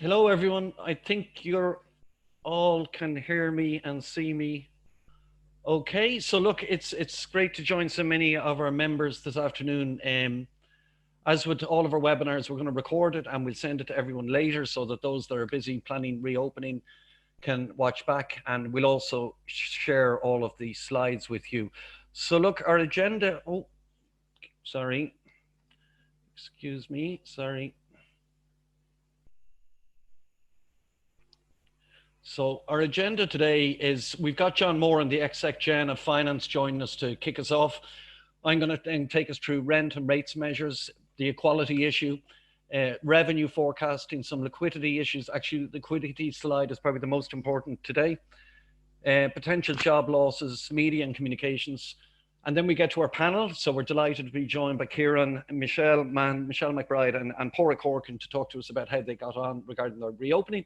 Hello, everyone. I think you're all can hear me and see me. Okay, so look, it's great to join so many of our members this afternoon. As with all of our webinars, we're going to record it and we'll send it to everyone later, so that those that are busy planning reopening can watch back, and we'll also share all of the slides with you. So look, our agenda. Oh, sorry. Excuse me. Sorry. So our agenda today is we've got John Moran, the exec gen of finance, joining us to kick us off. I'm going to then take us through rent and rates measures, the equality issue, revenue forecasting, some liquidity issues. Actually, the liquidity slide is probably the most important today. Potential job losses, media and communications. And then we get to our panel. So we're delighted to be joined by Kieran, Michelle McBride, and Pora Corkin to talk to us about how they got on regarding their reopening.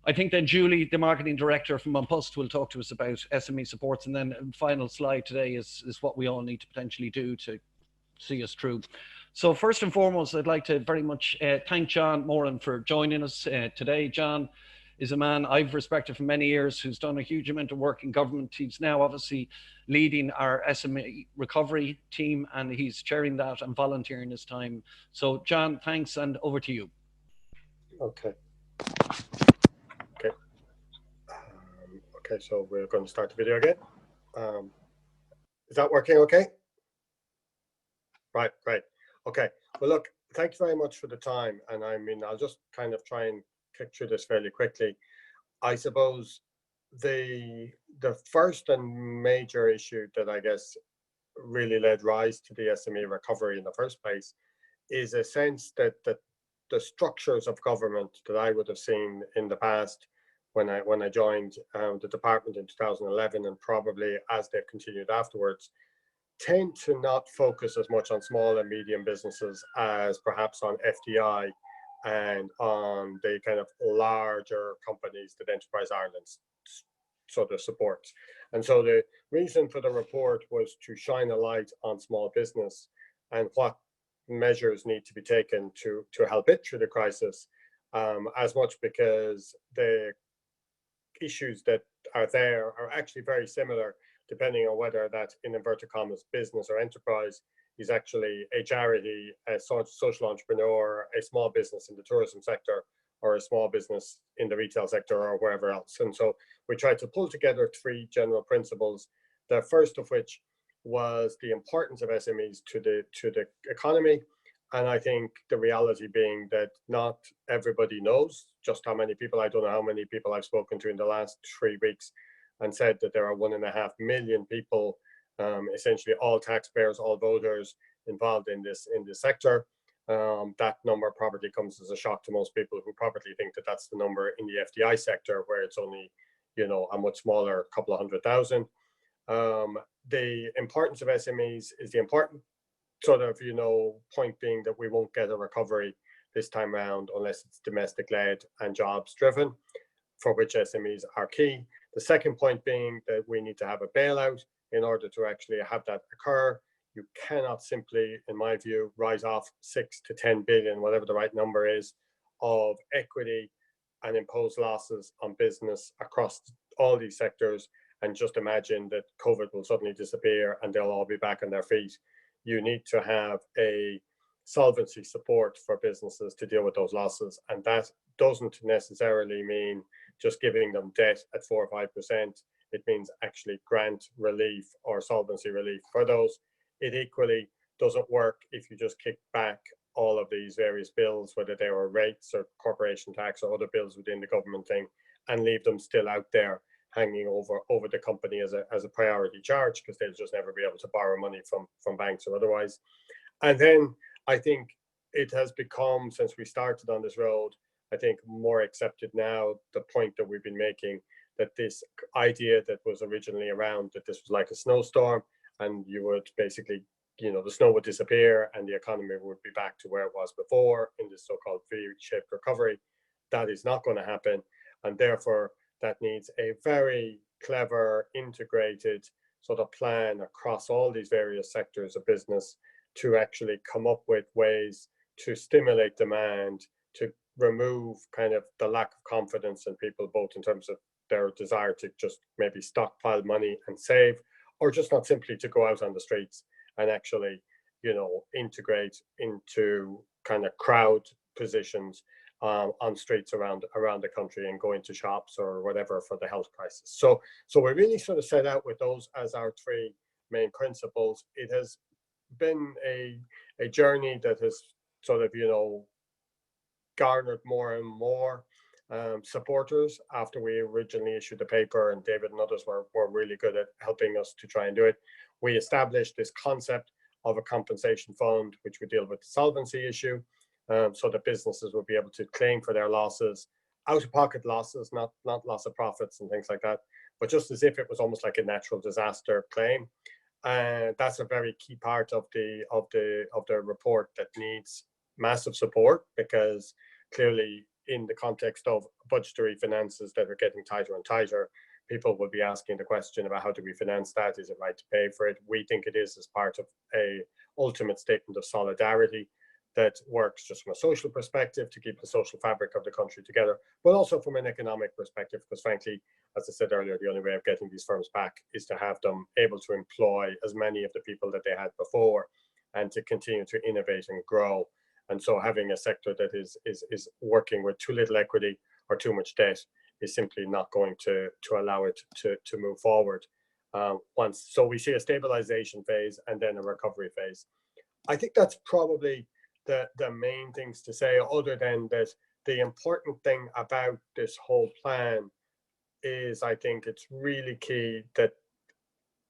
I think then Julie, the marketing director from Monpost, will talk to us about SME supports. And then the final slide today is what we all need to potentially do to see us through. So first and foremost, I'd like to very much thank John Moran for joining us today. John is a man I've respected for many years, who's done a huge amount of work in government. He's now obviously leading our SME recovery team, and he's chairing that and volunteering his time. So John, thanks, and over to you. Okay. Okay. Okay, so we're going to start the video again. Um, is that working okay? Right, great. Okay. Well, look, thank you very much for the time. And I mean, I'll just kind of try and kick through this fairly quickly. I suppose the first and major issue that I guess really led rise to the SME recovery in the first place is a sense that the structures of government that I would have seen in the past when I joined the department in 2011, and probably as they've continued afterwards, tend to not focus as much on small and medium businesses as perhaps on FDI and on the kind of larger companies that Enterprise Ireland sort of supports. And so the reason for the report was to shine a light on small business and what measures need to be taken to help it through the crisis, as much because the issues that are there are actually very similar, depending on whether that, in inverted commas, business or enterprise is actually a charity, a social entrepreneur, a small business in the tourism sector, or a small business in the retail sector, or wherever else. And so we tried to pull together three general principles. The first of which was the importance of SMEs to the economy. And I think the reality being that not everybody knows just how many people. I don't know how many people I've spoken to in the last 3 weeks and said that there are 1.5 million people, essentially all taxpayers, all voters involved in this sector. That number probably comes as a shock to most people, who probably think that that's the number in the FDI sector, where it's only, a much smaller couple of 100,000. The importance of SMEs is the important sort of, point being that we won't get a recovery this time around unless it's domestic led and jobs driven, for which SMEs are key. The second point being that we need to have a bailout in order to actually have that occur. You cannot simply, in my view, write off 6 to 10 billion, whatever the right number is, of equity and impose losses on business across all these sectors and just imagine that COVID will suddenly disappear and they'll all be back on their feet. You need to have a solvency support for businesses to deal with those losses. And that doesn't necessarily mean just giving them debt at 4 or 5%. It means actually grant relief or solvency relief for those. It equally doesn't work if you just kick back all of these various bills, whether they were rates or corporation tax or other bills within the government thing, and leave them still out there hanging over the company as a priority charge, because they'll just never be able to borrow money from banks or otherwise. And then I think it has become, since we started on this road, I think more accepted now, the point that we've been making, that this idea that was originally around, that this was like a snowstorm and you would basically, the snow would disappear and the economy would be back to where it was before in this so-called V-shaped recovery. That is not going to happen. And therefore, that needs a very clever, integrated sort of plan across all these various sectors of business to actually come up with ways to stimulate demand, to remove kind of the lack of confidence in people, both in terms of their desire to just maybe stockpile money and save, or just not simply to go out on the streets and actually, integrate into kind of crowd positions on streets around the country and go into shops or whatever for the health crisis. So we really sort of set out with those as our three main principles. It has been a journey that has sort of garnered more and more supporters after we originally issued the paper, and David and others were really good at helping us to try and do it. We established this concept of a compensation fund, which would deal with the solvency issue, so that businesses would be able to claim for their losses, out-of-pocket losses, not loss of profits and things like that, but just as if it was almost like a natural disaster claim. And that's a very key part of the report that needs massive support, because clearly in the context of budgetary finances that are getting tighter and tighter, people will be asking the question about how do we finance that? Is it right to pay for it? We think it is as part of a ultimate statement of solidarity that works just from a social perspective to keep the social fabric of the country together, but also from an economic perspective, because frankly, as I said earlier, the only way of getting these firms back is to have them able to employ as many of the people that they had before and to continue to innovate and grow. And so having a sector that is working with too little equity or too much debt is simply not going to allow it to move forward. So we see a stabilization phase and then a recovery phase. I think that's probably the main things to say, other than that the important thing about this whole plan is I think it's really key that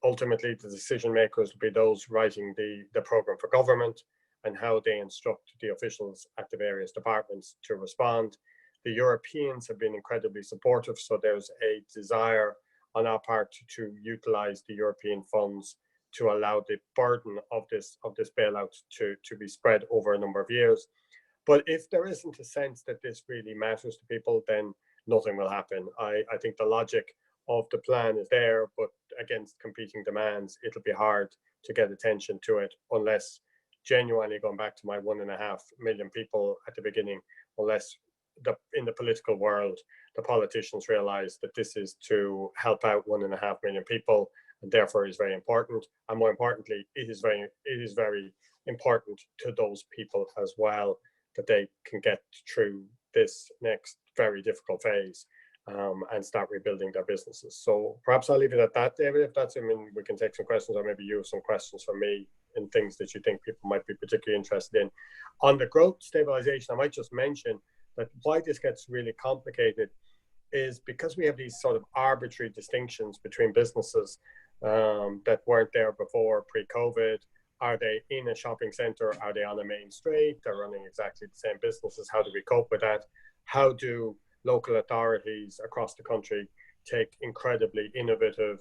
ultimately the decision makers will be those writing the program for government and how they instruct the officials at the various departments to respond. The Europeans have been incredibly supportive, so there's a desire on our part to utilize the European funds to allow the burden of this bailout to be spread over a number of years. But if there isn't a sense that this really matters to people, then nothing will happen. I think the logic of the plan is there, but against competing demands, it'll be hard to get attention to it unless, genuinely going back to my 1.5 million people at the beginning, unless in the political world, the politicians realize that this is to help out 1.5 million people, and therefore is very important. And more importantly, it is very important to those people as well, that they can get through this next very difficult phase and start rebuilding their businesses. So perhaps I'll leave it at that, David, if that's, I mean, we can take some questions, or maybe you have some questions for me and things that you think people might be particularly interested in. On the growth stabilization, I might just mention that why this gets really complicated is because we have these sort of arbitrary distinctions between businesses that weren't there before pre-COVID. Are they in a shopping center? Are they on a main street? They're running exactly the same businesses. How do we cope with that? How do local authorities across the country take incredibly innovative,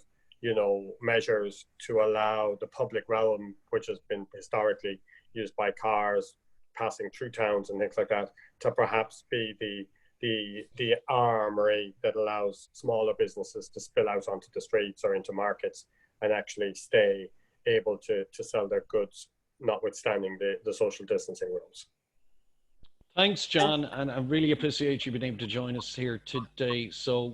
measures to allow the public realm, which has been historically used by cars passing through towns and things like that, to perhaps be the armory that allows smaller businesses to spill out onto the streets or into markets and actually stay able to sell their goods, notwithstanding the social distancing rules. Thanks, John, and I really appreciate you being able to join us here today. So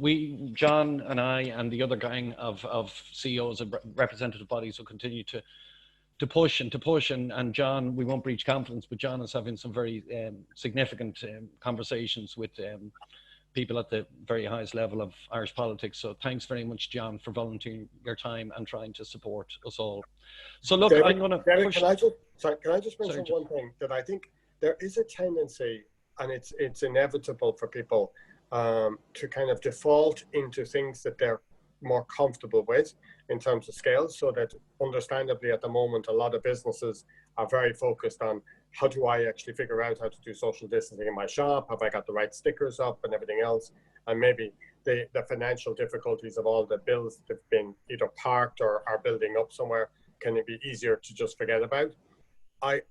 John and I and the other gang of CEOs and representative bodies will continue to push, and John, we won't breach confidence, but John is having some very significant conversations with people at the very highest level of Irish politics. So thanks very much, John, for volunteering your time and trying to support us all. So look, David, I'm going to push. Can I just mention one thing that I think there is a tendency, and it's inevitable for people to kind of default into things that they're more comfortable with in terms of scale, so that understandably at the moment a lot of businesses are very focused on how do I actually figure out how to do social distancing in my shop, have I got the right stickers up and everything else, and maybe the financial difficulties of all the bills that have been either parked or are building up somewhere, can it be easier to just forget about? I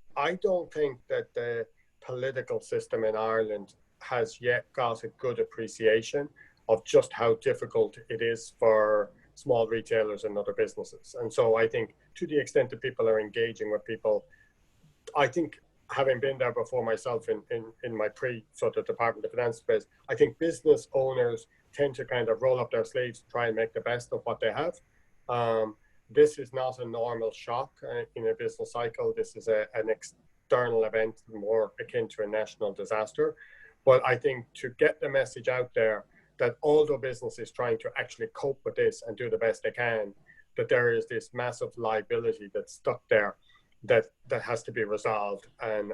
don't think that the political system in Ireland has yet got a good appreciation of just how difficult it is for small retailers and other businesses. And so I think to the extent that people are engaging with people, I think having been there before myself in my sort of Department of Finance space, I think business owners tend to kind of roll up their sleeves to try and make the best of what they have. This is not a normal shock in a business cycle. This is an external event more akin to a national disaster. But I think to get the message out there that although business is trying to actually cope with this and do the best they can, that there is this massive liability that's stuck there that has to be resolved, and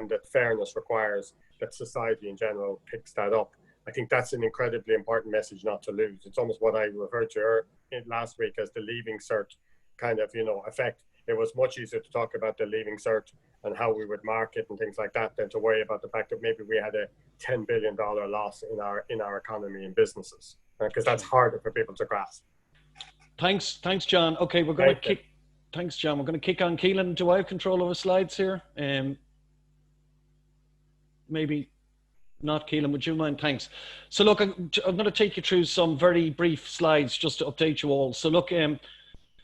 that fairness requires that society in general picks that up. I think that's an incredibly important message not to lose. It's almost what I referred to last week as the leaving cert kind of, effect. It was much easier to talk about the leaving cert and how we would market and things like that than to worry about the fact that maybe we had a $10 billion loss in our economy and businesses, because that's harder for people to grasp. Thanks, John. Okay, we're going to kick. Thanks, John. We're going to kick on. Keelan, do I have control over slides here? Maybe not. Keelan, would you mind? Thanks. So look, I'm going to take you through some very brief slides just to update you all. So look,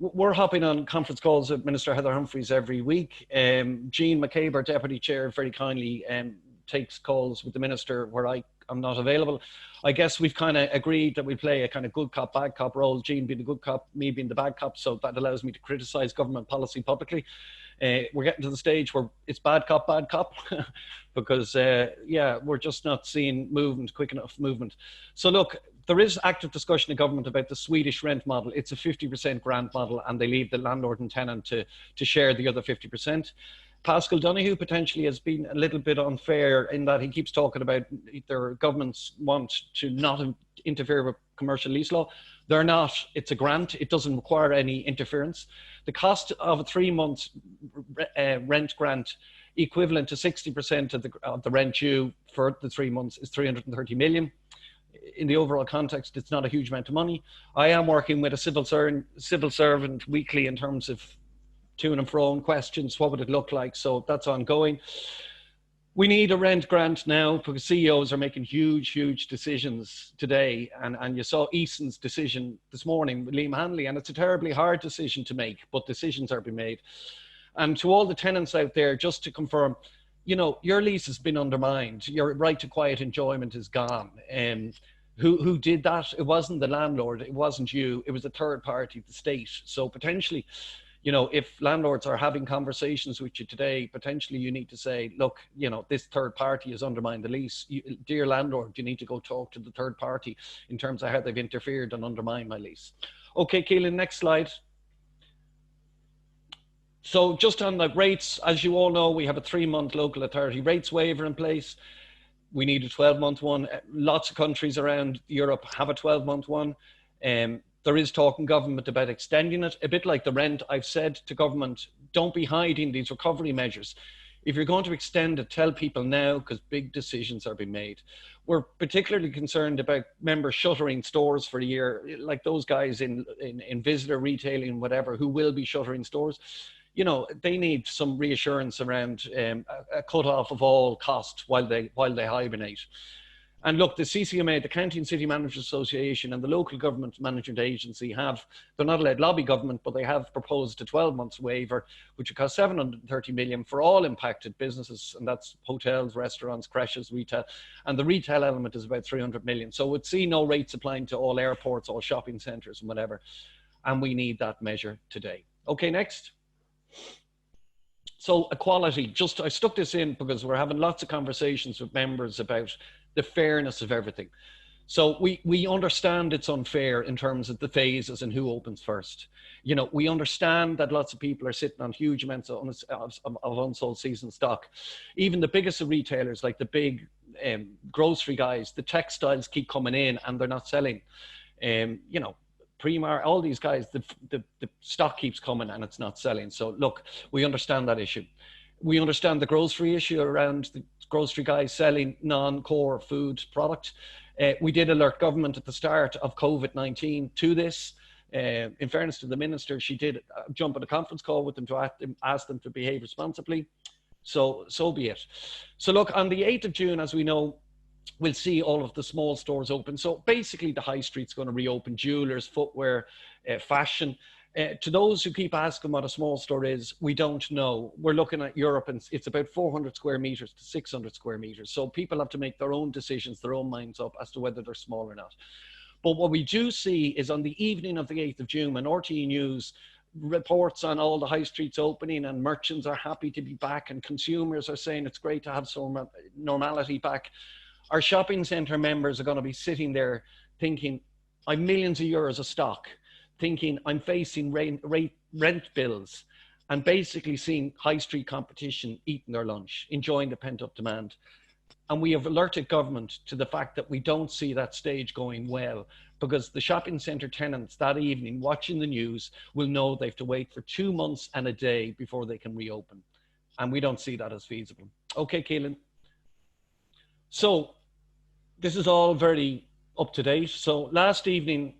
we're hopping on conference calls with Minister Heather Humphreys every week. Jean McCabe, our Deputy Chair, very kindly takes calls with the Minister where I'm not available. I guess we've kind of agreed that we play a kind of good cop, bad cop role, Jean being the good cop, me being the bad cop, so that allows me to criticise government policy publicly. We're getting to the stage where it's bad cop, because, yeah, we're just not seeing quick enough movement. So look, there is active discussion in government about the Swedish rent model. It's a 50% grant model, and they leave the landlord and tenant to share the other 50%. Pascal Donoghue potentially has been a little bit unfair in that he keeps talking about their governments want to not interfere with commercial lease law. They're not. It's a grant. It doesn't require any interference. The cost of a 3-month rent grant equivalent to 60% of the rent due for the 3 months is 330 million. In the overall context, it's not a huge amount of money. I am working with a civil servant weekly in terms of to and fro questions. What would it look like? So that's ongoing. We need a rent grant now because CEOs are making huge decisions today. And you saw Eason's decision this morning with Liam Hanley, and it's a terribly hard decision to make, but decisions are being made. And to all the tenants out there, just to confirm, your lease has been undermined. Your right to quiet enjoyment is gone. Who did that? It wasn't the landlord. It wasn't you. It was a third party, the state. So potentially, if landlords are having conversations with you today, potentially you need to say, look, this third party has undermined the lease. Dear landlord, you need to go talk to the third party in terms of how they've interfered and undermined my lease. Okay, Keelan, next slide. So just on the rates, as you all know, we have a 3-month local authority rates waiver in place. We need a 12-month one. Lots of countries around Europe have a 12-month one. There is talk in government about extending it. A bit like the rent, I've said to government, don't be hiding these recovery measures. If you're going to extend it, tell people now, because big decisions are being made. We're particularly concerned about members shuttering stores for a year, like those guys in visitor retailing, whatever, who will be shuttering stores. They need some reassurance around a cut-off of all costs while they hibernate. And look, the CCMA, the County and City Managers Association, and the local government management agency they're not allowed to lobby government, but they have proposed a 12-month waiver, which would cost 730 million for all impacted businesses, and that's hotels, restaurants, creches, retail. And the retail element is about 300 million. So we'd see no rates applying to all airports, all shopping centres and whatever. And we need that measure today. Okay, next. So equality, I stuck this in because we're having lots of conversations with members about the fairness of everything. So we understand it's unfair in terms of the phases and who opens first. We understand that lots of people are sitting on huge amounts of unsold season stock. Even the biggest of retailers, like the big grocery guys, the textiles keep coming in and they're not selling. Primar, all these guys, the stock keeps coming and it's not selling. So look, we understand that issue. We understand the grocery issue around the grocery guys selling non-core food product. We did alert government at the start of COVID-19 to this. In fairness to the minister, she did jump on a conference call with them to ask them to behave responsibly. So be it. So look, on the 8th of June, as we know, we'll see all of the small stores open. So basically the high street's going to reopen, jewelers, footwear, fashion. To those who keep asking what a small store is, we don't know. We're looking at Europe and it's about 400 square meters to 600 square meters. So people have to make their own decisions, their own minds up as to whether they're small or not. But what we do see is on the evening of the 8th of June, when RTE News reports on all the high streets opening and merchants are happy to be back and consumers are saying it's great to have some normality back, our shopping centre members are going to be sitting there thinking, I've millions of euros of stock, thinking I'm facing rent bills, and basically seeing high street competition eating their lunch, enjoying the pent up demand. And we have alerted government to the fact that we don't see that stage going well, because the shopping centre tenants that evening watching the news will know they have to wait for 2 months and a day before they can reopen. And we don't see that as feasible. Okay, Keelan. So this is all very up to date. So last evening,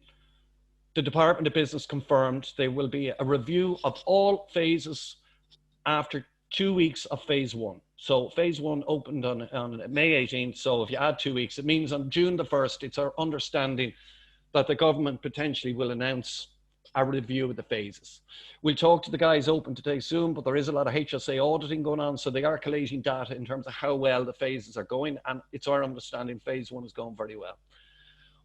the Department of Business confirmed there will be a review of all phases after 2 weeks of phase one. So phase one opened on May 18th. So if you add 2 weeks, it means on June the 1st, it's our understanding that the government potentially will announce a review of the phases. We'll talk to the guys open today soon, but there is a lot of HSA auditing going on. So they are collating data in terms of how well the phases are going. And it's our understanding phase one is going very well.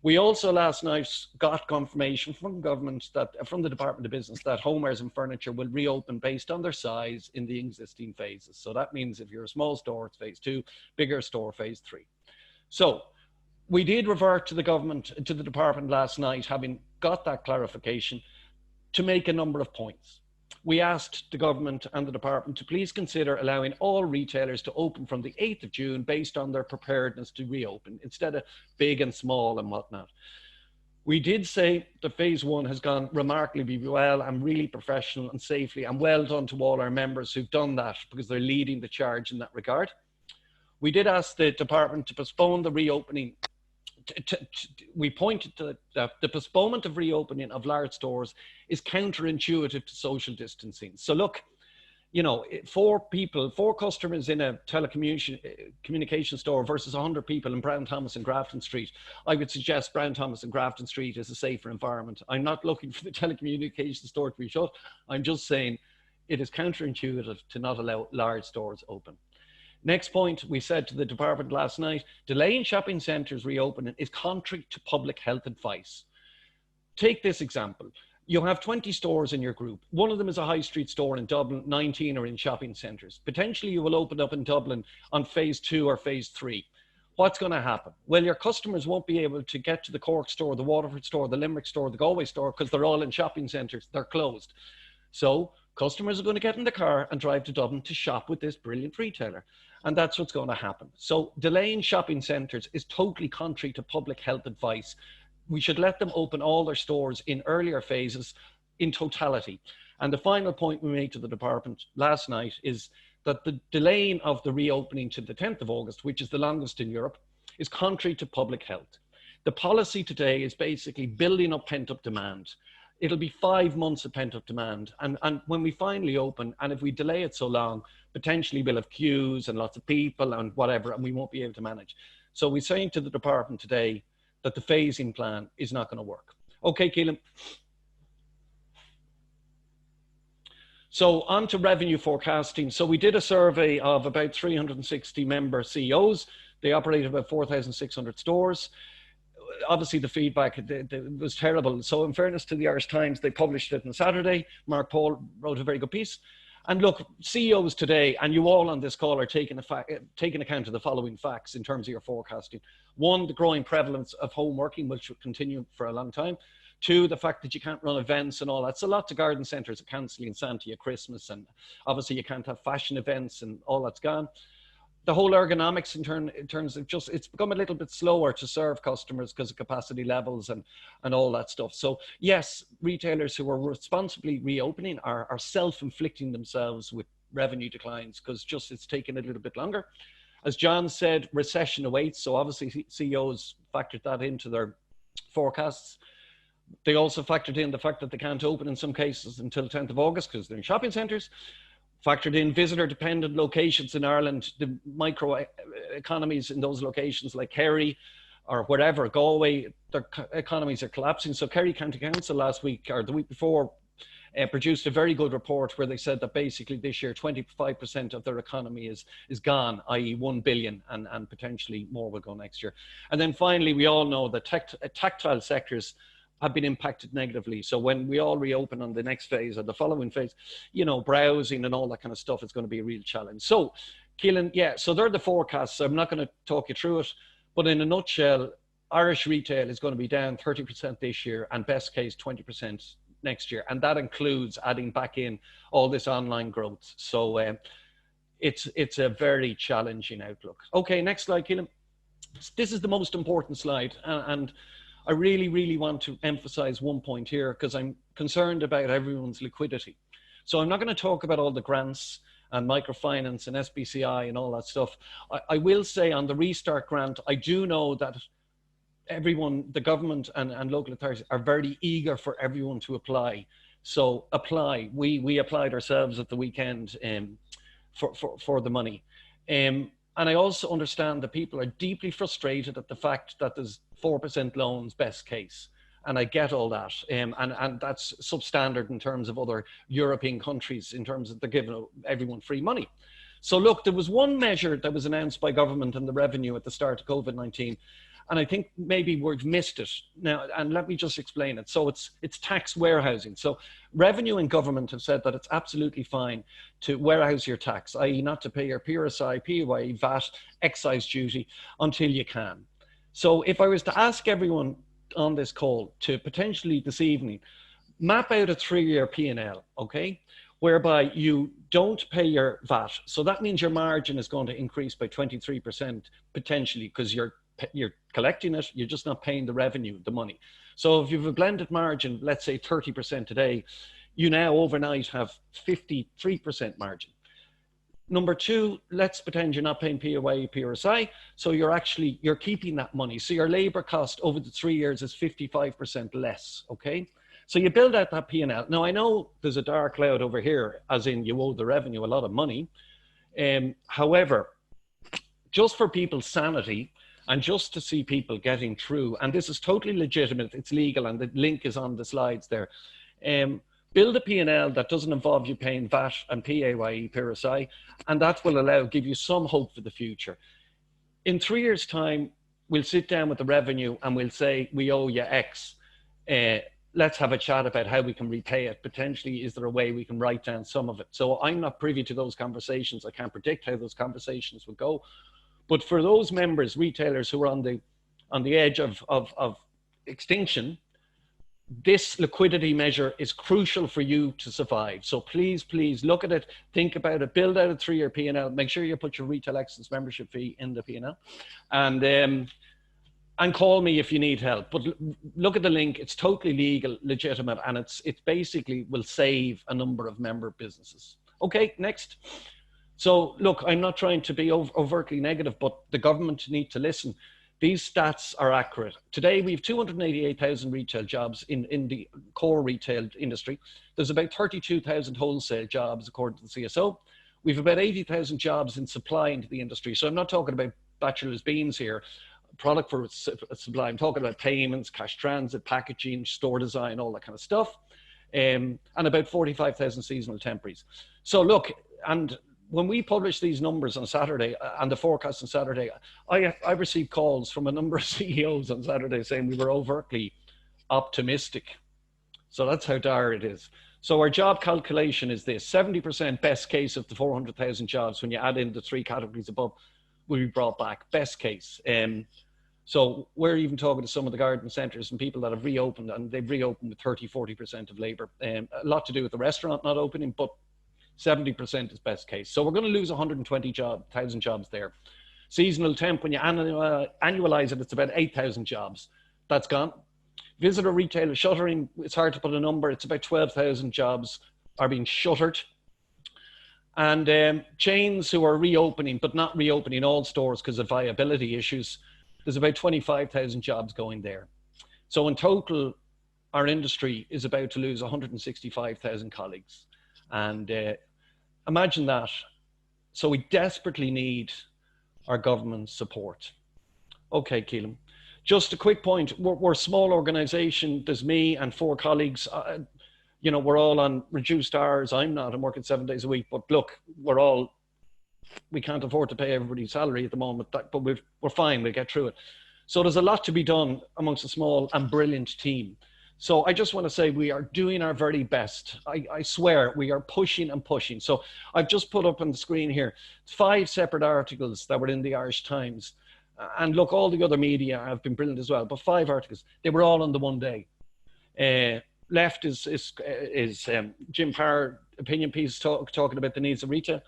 We also last night got confirmation from government that, from the Department of Business, that homewares and furniture will reopen based on their size in the existing phases. So that means if you're a small store, it's phase two, bigger store, phase three. So we did revert to the government, to the department last night, having got that clarification, to make a number of points. We asked the government and the department to please consider allowing all retailers to open from the 8th of June based on their preparedness to reopen, instead of big and small and whatnot. We did say that phase one has gone remarkably well and really professional and safely, and well done to all our members who've done that, because they're leading the charge in that regard. We did ask the department to postpone the reopening. We pointed to that the postponement of reopening of large stores is counterintuitive to social distancing. So look, you know, four customers in a telecommunication store versus 100 people in Brown Thomas and Grafton Street. I would suggest Brown Thomas and Grafton Street is a safer environment. I'm not looking for the telecommunication store to be shut. I'm just saying it is counterintuitive to not allow large stores open. Next point, we said to the department last night, delaying shopping centres reopening is contrary to public health advice. Take this example. You have 20 stores in your group. One of them is a high street store in Dublin, 19 are in shopping centres. Potentially you will open up in Dublin on phase two or phase three. What's going to happen? Well, your customers won't be able to get to the Cork store, the Waterford store, the Limerick store, the Galway store, because they're all in shopping centres. They're closed. So customers are going to get in the car and drive to Dublin to shop with this brilliant retailer. And that's what's going to happen. So delaying shopping centres is totally contrary to public health advice. We should let them open all their stores in earlier phases in totality. And the final point we made to the department last night is that the delaying of the reopening to the 10th of August, which is the longest in Europe, is contrary to public health. The policy today is basically building up pent-up demand. It'll be 5 months of pent-up demand. And when we finally open, and if we delay it so long, potentially we'll have queues and lots of people and whatever, and we won't be able to manage. So we're saying to the department today that the phasing plan is not going to work. Okay, Keelan. So on to revenue forecasting. So we did a survey of about 360 member CEOs. They operate about 4,600 stores. Obviously the feedback was terrible. So in fairness to the Irish Times, they published it on Saturday. Mark Paul wrote a very good piece. And look, CEOs today, and you all on this call are taking account of the following facts in terms of your forecasting. One, the growing prevalence of home working, which will continue for a long time. Two, the fact that you can't run events and all that. So lots of garden centres are cancelling Santa at Christmas, and obviously you can't have fashion events and all that's gone. The whole ergonomics in terms of just, it's become a little bit slower to serve customers because of capacity levels and all that stuff. So yes, retailers who are responsibly reopening are self-inflicting themselves with revenue declines because just it's taken a little bit longer. As John said, recession awaits. So obviously CEOs factored that into their forecasts. They also factored in the fact that they can't open in some cases until 10th of August because they're in shopping centres. Factored in visitor-dependent locations in Ireland, the micro economies in those locations like Kerry or wherever, Galway, their economies are collapsing. So Kerry County Council last week or the week before produced a very good report where they said that basically this year 25% of their economy is gone, i.e. 1 billion, and potentially more will go next year. And then finally, we all know that tactile sectors have been impacted negatively. So when we all reopen on the next phase or the following phase, you know, browsing and all that kind of stuff is going to be a real challenge. So Keelan, yeah, so they're the forecasts. So I'm not going to talk you through it, but in a nutshell, Irish retail is going to be down 30% this year, and best case 20% next year. And that includes adding back in all this online growth. So it's a very challenging outlook. Okay, next slide, Keelan. This is the most important slide. And I really, really want to emphasize one point here because I'm concerned about everyone's liquidity. So I'm not going to talk about all the grants and microfinance and SBCI and all that stuff. I will say on the Restart grant, I do know that everyone, the government and local authorities are very eager for everyone to apply. So apply. We applied ourselves at the weekend for the money. And I also understand that people are deeply frustrated at the fact that there's 4% loans best case. And I get all that. And that's substandard in terms of other European countries in terms of they're giving everyone free money. So look, there was one measure that was announced by government and the revenue at the start of COVID-19. And I think maybe we've missed it now. And let me just explain it. So it's tax warehousing. So revenue and government have said that it's absolutely fine to warehouse your tax, i.e. not to pay your PRSI, PAYE, VAT, excise duty until you can. So if I was to ask everyone on this call to potentially this evening, map out a 3-year P&L, okay, whereby you don't pay your VAT. So that means your margin is going to increase by 23% potentially because you're collecting it, you're just not paying the revenue, the money. So if you have a blended margin, let's say 30% today, you now overnight have 53% margin. Number two, let's pretend you're not paying PAYE, PRSI, so you're keeping that money. So your labor cost over the 3 years is 55% less, okay? So you build out that P&L. Now I know there's a dark cloud over here, as in you owe the revenue a lot of money. However, just for people's sanity, and just to see people getting through, and this is totally legitimate, it's legal, and the link is on the slides there. Build a P&L that doesn't involve you paying VAT and PAYE, PRSI, and that will give you some hope for the future. In 3 years' time, we'll sit down with the revenue and we'll say, we owe you X. Let's have a chat about how we can repay it. Potentially, is there a way we can write down some of it? So I'm not privy to those conversations. I can't predict how those conversations will go. But for those members, retailers who are on the edge of extinction, this liquidity measure is crucial for you to survive. So please, please look at it, think about it, build out a 3-year P&L, make sure you put your Retail Excellence membership fee in the P&L, and call me if you need help. But look at the link, it's totally legal, legitimate, and it basically will save a number of member businesses. Okay, next. So look, I'm not trying to be overtly negative, but the government need to listen. These stats are accurate. Today, we have 288,000 retail jobs in the core retail industry. There's about 32,000 wholesale jobs, according to the CSO. We've about 80,000 jobs in supply into the industry. So I'm not talking about bachelor's beans here, product for supply. I'm talking about payments, cash transit, packaging, store design, all that kind of stuff. And about 45,000 seasonal temporaries. So look, and when we published these numbers on Saturday and the forecast on Saturday, I received calls from a number of CEOs on Saturday saying we were overtly optimistic. So that's how dire it is. So our job calculation is this: 70% best case of the 400,000 jobs, when you add in the 3 categories above, will be brought back, best case. So we're even talking to some of the garden centres and people that have reopened, and they've reopened with 30–40% of labour. A lot to do with the restaurant not opening, but 70% is best case. So we're going to lose 120,000 jobs there. Seasonal temp, when you annualize it, it's about 8,000 jobs. That's gone. Visitor retail shuttering, it's hard to put a number. It's about 12,000 jobs are being shuttered. And chains who are reopening, but not reopening all stores because of viability issues, there's about 25,000 jobs going there. So in total, our industry is about to lose 165,000 colleagues. And imagine that. So we desperately need our government's support. Okay, Keelan. Just a quick point. We're a small organization. There's me and 4 colleagues. you know, we're all on reduced hours. I'm not, I'm working 7 days a week, but look, we can't afford to pay everybody's salary at the moment, but we're fine, we'll get through it. So there's a lot to be done amongst a small and brilliant team. So I just want to say we are doing our very best. I swear we are pushing and pushing. So I've just put up on the screen here 5 separate articles that were in the Irish Times. And look, all the other media have been brilliant as well, but 5 articles, they were all on the one day. Left is Jim Parr opinion piece talking about the needs of retail.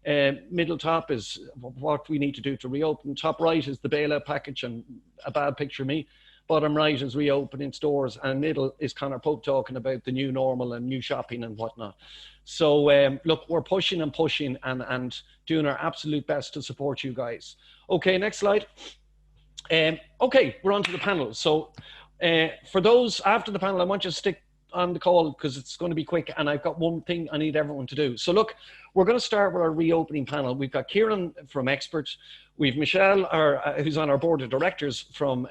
Middle top is what we need to do to reopen. Top right is the bailout package and a bad picture of me. Bottom right is reopening stores, and middle is Conor Pope talking about the new normal and new shopping and whatnot. So look, we're pushing and pushing and doing our absolute best to support you guys. Okay, next slide. Okay, we're on to the panel. So for those after the panel, I want you to stick on the call because it's going to be quick, and I've got one thing I need everyone to do. So look, we're going to start with our reopening panel. We've got Kieran from Expert. We've Michelle, who's on our board of directors from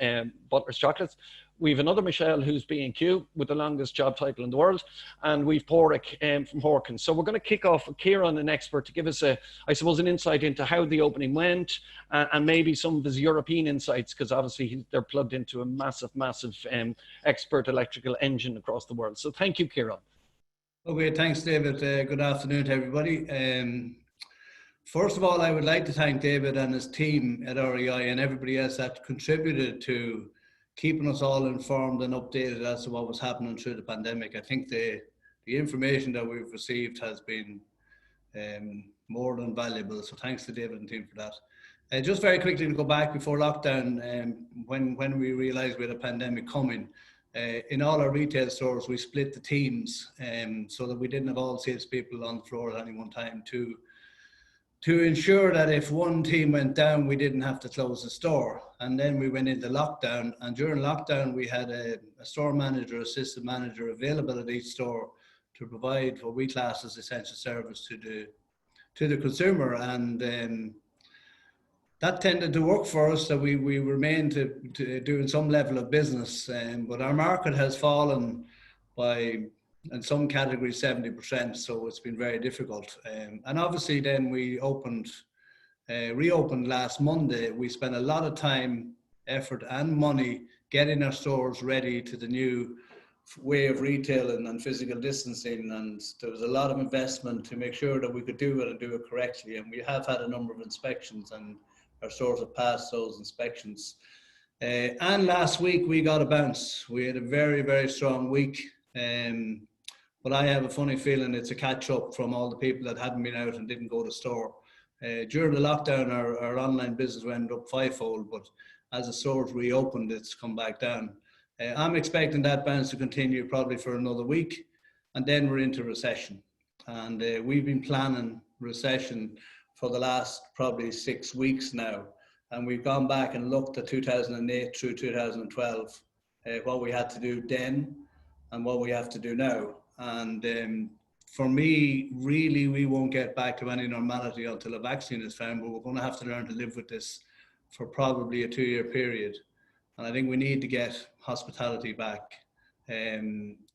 Butler's Chocolates. We've another Michelle who's B&Q with the longest job title in the world. And we've Porrick from Horkins. So we're going to kick off with Kieran, an expert, to give us, I suppose, an insight into how the opening went and maybe some of his European insights, because obviously they're plugged into a massive, massive expert electrical engine across the world. So thank you, Kieran. Okay, thanks, David. Good afternoon to everybody. First of all, I would like to thank David and his team at REI and everybody else that contributed to keeping us all informed and updated as to what was happening through the pandemic. I think the information that we've received has been more than valuable. So thanks to David and team for that. Just very quickly to go back before lockdown, when we realized we had a pandemic coming, in all our retail stores, we split the teams so that we didn't have all salespeople on the floor at any one time to ensure that if one team went down, we didn't have to close the store. And then we went into lockdown. And during lockdown, we had a store manager, assistant manager available at each store to provide what we class as essential service to the consumer. And that tended to work for us, that we remained to doing some level of business. But our market has fallen by, in some categories, 70%, so it's been very difficult. And obviously then we reopened last Monday. We spent a lot of time, effort and money getting our stores ready to the new way of retailing and physical distancing, and there was a lot of investment to make sure that we could do it and do it correctly. And we have had a number of inspections and our stores have passed those inspections. And last week we got a bounce. We had a very, very strong week. But I have a funny feeling it's a catch up from all the people that hadn't been out and didn't go to store. During the lockdown, our online business went up 5-fold, but as the stores reopened, it's come back down. I'm expecting that bounce to continue probably for another week, and then we're into recession. And we've been planning recession for the last probably 6 weeks now. And we've gone back and looked at 2008 through 2012, what we had to do then and what we have to do now. And for me, really, we won't get back to any normality until a vaccine is found, but we're going to have to learn to live with this for probably a 2-year period. And I think we need to get hospitality back.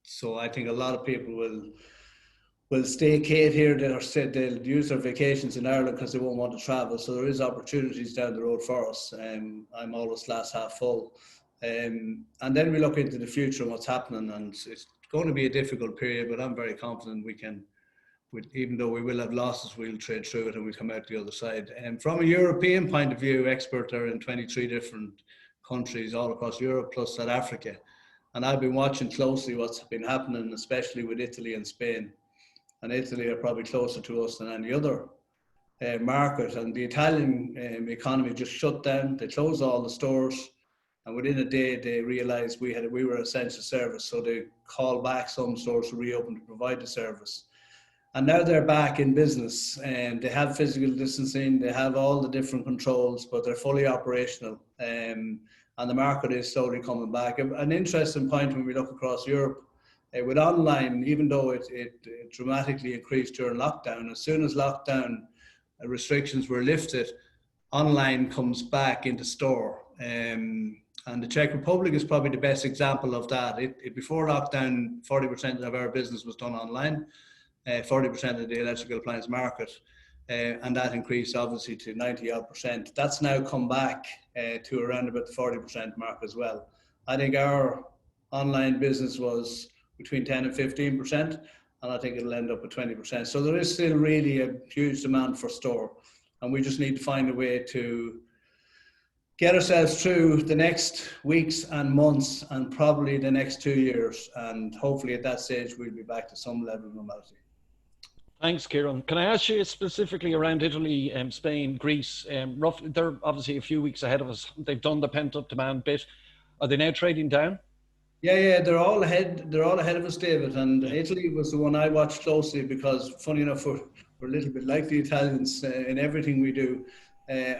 So I think a lot of people will staycate here. They'll use their vacations in Ireland because they won't want to travel. So there is opportunities down the road for us. I'm always glass half full. And then we look into the future and what's happening, and it's going to be a difficult period, but I'm very confident we can, even though we will have losses, we'll trade through it and we'll come out the other side. And from a European point of view, Expert are in 23 different countries all across Europe, plus South Africa. And I've been watching closely what's been happening, especially with Italy and Spain. And Italy are probably closer to us than any other market. And the Italian economy just shut down. They closed all the stores. And within a day, they realized we were essential service. So they called back some stores to reopen to provide the service. And now they're back in business, and they have physical distancing. They have all the different controls, but they're fully operational. And the market is slowly coming back. An interesting point when we look across Europe, with online, even though it dramatically increased during lockdown, as soon as lockdown restrictions were lifted, online comes back into store. And the Czech Republic is probably the best example of that. Before lockdown, 40% of our business was done online, 40% of the electrical appliance market, and that increased obviously to 90-odd%. That's now come back to around about the 40% mark as well. I think our online business was between 10 and 15%, and I think it'll end up at 20%. So there is still really a huge demand for store, and we just need to find a way to get ourselves through the next weeks and months and probably the next 2 years. And hopefully at that stage, we'll be back to some level of normality. Thanks, Kieran. Can I ask you specifically around Italy, Spain, Greece? Roughly, they're obviously a few weeks ahead of us. They've done the pent-up demand bit. Are they now trading down? Yeah, they're all ahead. They're all ahead of us, David. And Italy was the one I watched closely because, funny enough, we're a little bit like the Italians in everything we do.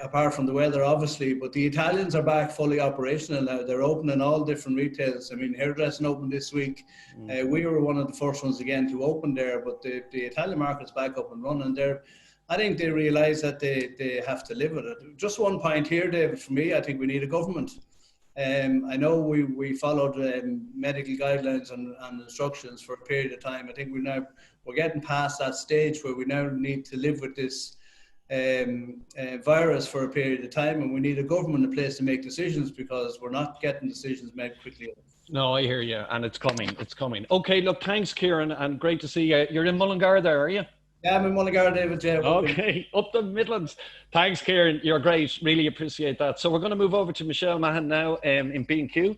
Apart from the weather, obviously, but the Italians are back fully operational now. They're opening all different retails. I mean, hairdressing opened this week. We were one of the first ones again to open there, but the Italian market's back up and running there. I think they realise that they have to live with it. Just one point here, David, for me, I think we need a government. I know we followed medical guidelines and instructions for a period of time. I think we're getting past that stage where we now need to live with this virus for a period of time, and we need a government in place to make decisions because we're not getting decisions made quickly enough. No, I hear you, and it's coming. Okay, look, thanks, Kieran, and great to see you. You're in Mullingar there, are you? Yeah, I'm in Mullingar, David. Yeah, okay, up the Midlands. Thanks, Kieran. You're great. Really appreciate that. So we're going to move over to Michelle Mahan now in B&Q.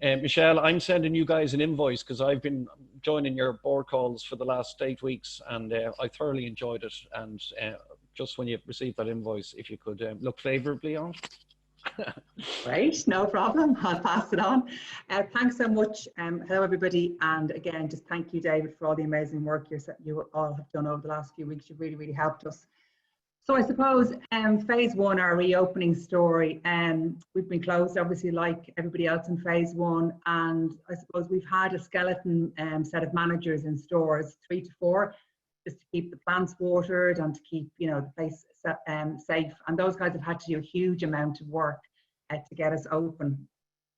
Michelle, I'm sending you guys an invoice because I've been joining your board calls for the last 8 weeks, and I thoroughly enjoyed it. And just when you receive that invoice, if you could look favourably on it. Great, no problem. I'll pass it on. Thanks so much. Hello, everybody. And again, just thank you, David, for all the amazing work you all have done over the last few weeks. You've really, really helped us. So I suppose phase one, our reopening story, we've been closed, obviously, like everybody else in phase one. And I suppose we've had a skeleton set of managers in stores, 3 to 4, just to keep the plants watered and to keep, the place safe. And those guys have had to do a huge amount of work to get us open.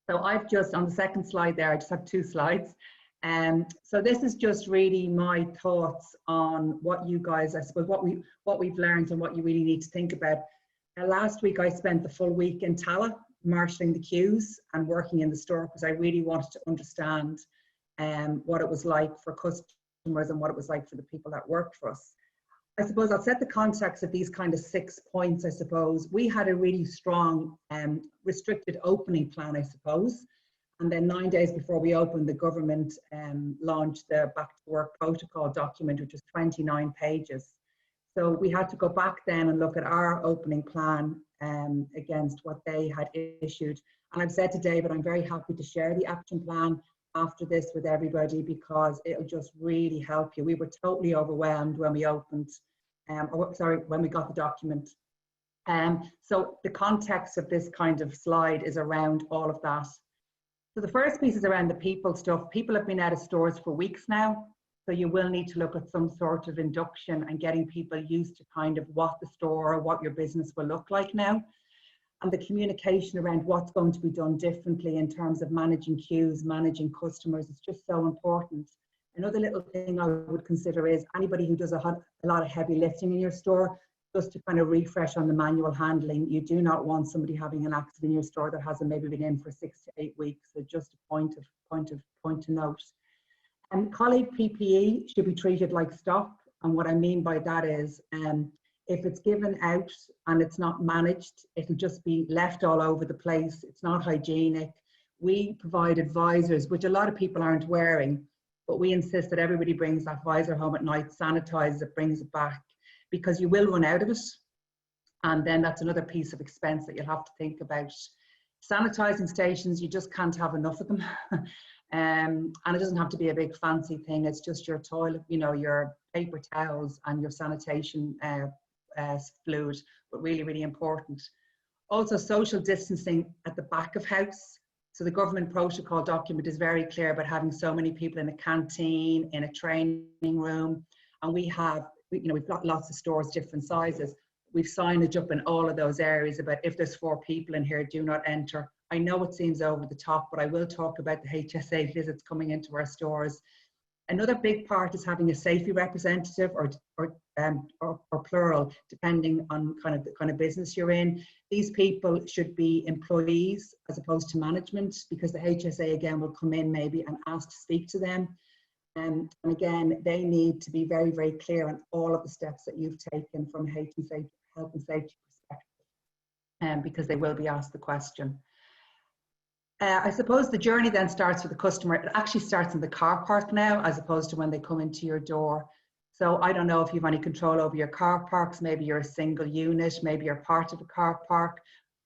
So I've just, on the second slide there, I just have 2 slides. So this is just really my thoughts on what you guys, I suppose, what we've learned and what you really need to think about. Last week, I spent the full week in Tala, marshalling the queues and working in the store because I really wanted to understand what it was like for customers and what it was like for the people that worked for us. I suppose I'll set the context of these kind of 6 points, I suppose. We had a really strong restricted opening plan, I suppose. And then 9 days before we opened, the government launched the back to work protocol document, which was 29 pages. So we had to go back then and look at our opening plan against what they had issued. And I've said to David, I'm very happy to share the action plan after this with everybody because it'll just really help you. We were totally overwhelmed when we opened, when we got the document. So the context of this kind of slide is around all of that. So the first piece is around the people stuff. People have been out of stores for weeks now, so you will need to look at some sort of induction and getting people used to kind of what the store or what your business will look like now. And the communication around what's going to be done differently in terms of managing queues, managing customers, is just so important. Another little thing I would consider is anybody who does a lot of heavy lifting in your store, just to kind of refresh on the manual handling. You do not want somebody having an accident in your store that hasn't maybe been in for 6 to 8 weeks. So just a point to note. And colleague PPE should be treated like stock. And what I mean by that is, if it's given out and it's not managed, it'll just be left all over the place. It's not hygienic. We provide advisors, which a lot of people aren't wearing, but we insist that everybody brings that visor home at night, sanitizes it, brings it back, because you will run out of it. And then that's another piece of expense that you'll have to think about. Sanitizing stations, you just can't have enough of them. And it doesn't have to be a big fancy thing. It's just your toilet, your paper towels and your sanitation fluid, but really, really important. Also, social distancing at the back of house. So the government protocol document is very clear about having so many people in a canteen, in a training room. And we've got lots of stores, different sizes. We've signage up in all of those areas about if there's 4 people in here, do not enter. I know it seems over the top, but I will talk about the HSA visits coming into our stores. Another big part is having a safety representative or plural, depending on the kind of business you're in. These people should be employees as opposed to management, because the HSA again will come in maybe and ask to speak to them. And again, they need to be very, very clear on all of the steps that you've taken from a health and safety perspective, because they will be asked the question. I suppose the journey then starts with the customer. It actually starts in the car park now, as opposed to when they come into your door. So I don't know if you've any control over your car parks. Maybe you're a single unit, maybe you're part of a car park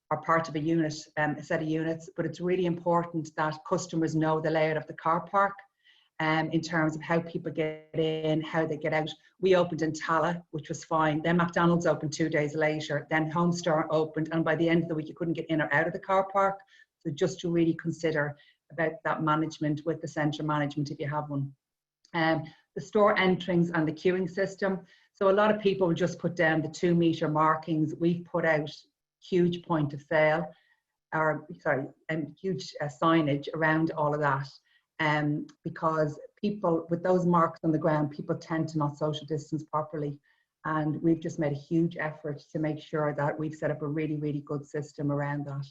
or part of a unit, a set of units, but it's really important that customers know the layout of the car park in terms of how people get in, how they get out. We opened in Tala, which was fine. Then McDonald's opened 2 days later. Then Home Store opened, and by the end of the week, you couldn't get in or out of the car park. So just to really consider about that management with the centre management if you have one. The store entrings and the queuing system. So a lot of people will just put down the 2 metre markings. We've put out huge point of sale, huge signage around all of that. Because people with those marks on the ground, people tend to not social distance properly. And we've just made a huge effort to make sure that we've set up a really, really good system around that.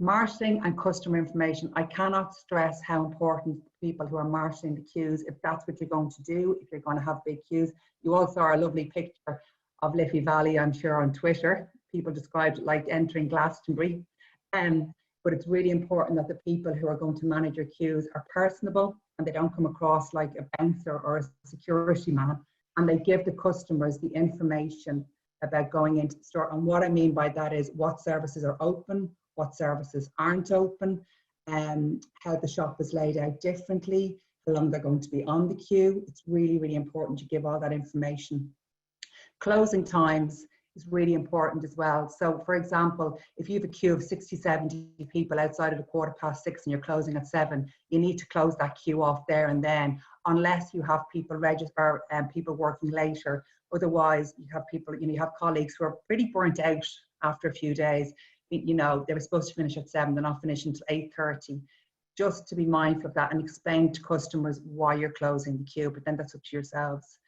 Marshalling and customer information. I cannot stress how important people who are marshalling the queues, if that's what you're going to do, if you're going to have big queues. You all saw a lovely picture of Liffey Valley, I'm sure, on Twitter. People described it like entering Glastonbury. But it's really important that the people who are going to manage your queues are personable and they don't come across like a bouncer or a security man, and they give the customers the information about going into the store. And what I mean by that is what services are open, what services aren't open, how the shop is laid out differently, how long they're going to be on the queue. It's really, really important to give all that information. Closing times is really important as well. So for example, if you have a queue of 60, 70 people outside of 6:15 and you're closing at 7, you need to close that queue off there and then, unless you have people register and people working later. Otherwise, you have people, you have colleagues who are pretty burnt out after a few days. They were supposed to finish at 7, they're not finishing until 8:30. Just to be mindful of that and explain to customers why you're closing the queue, but then that's up to yourselves.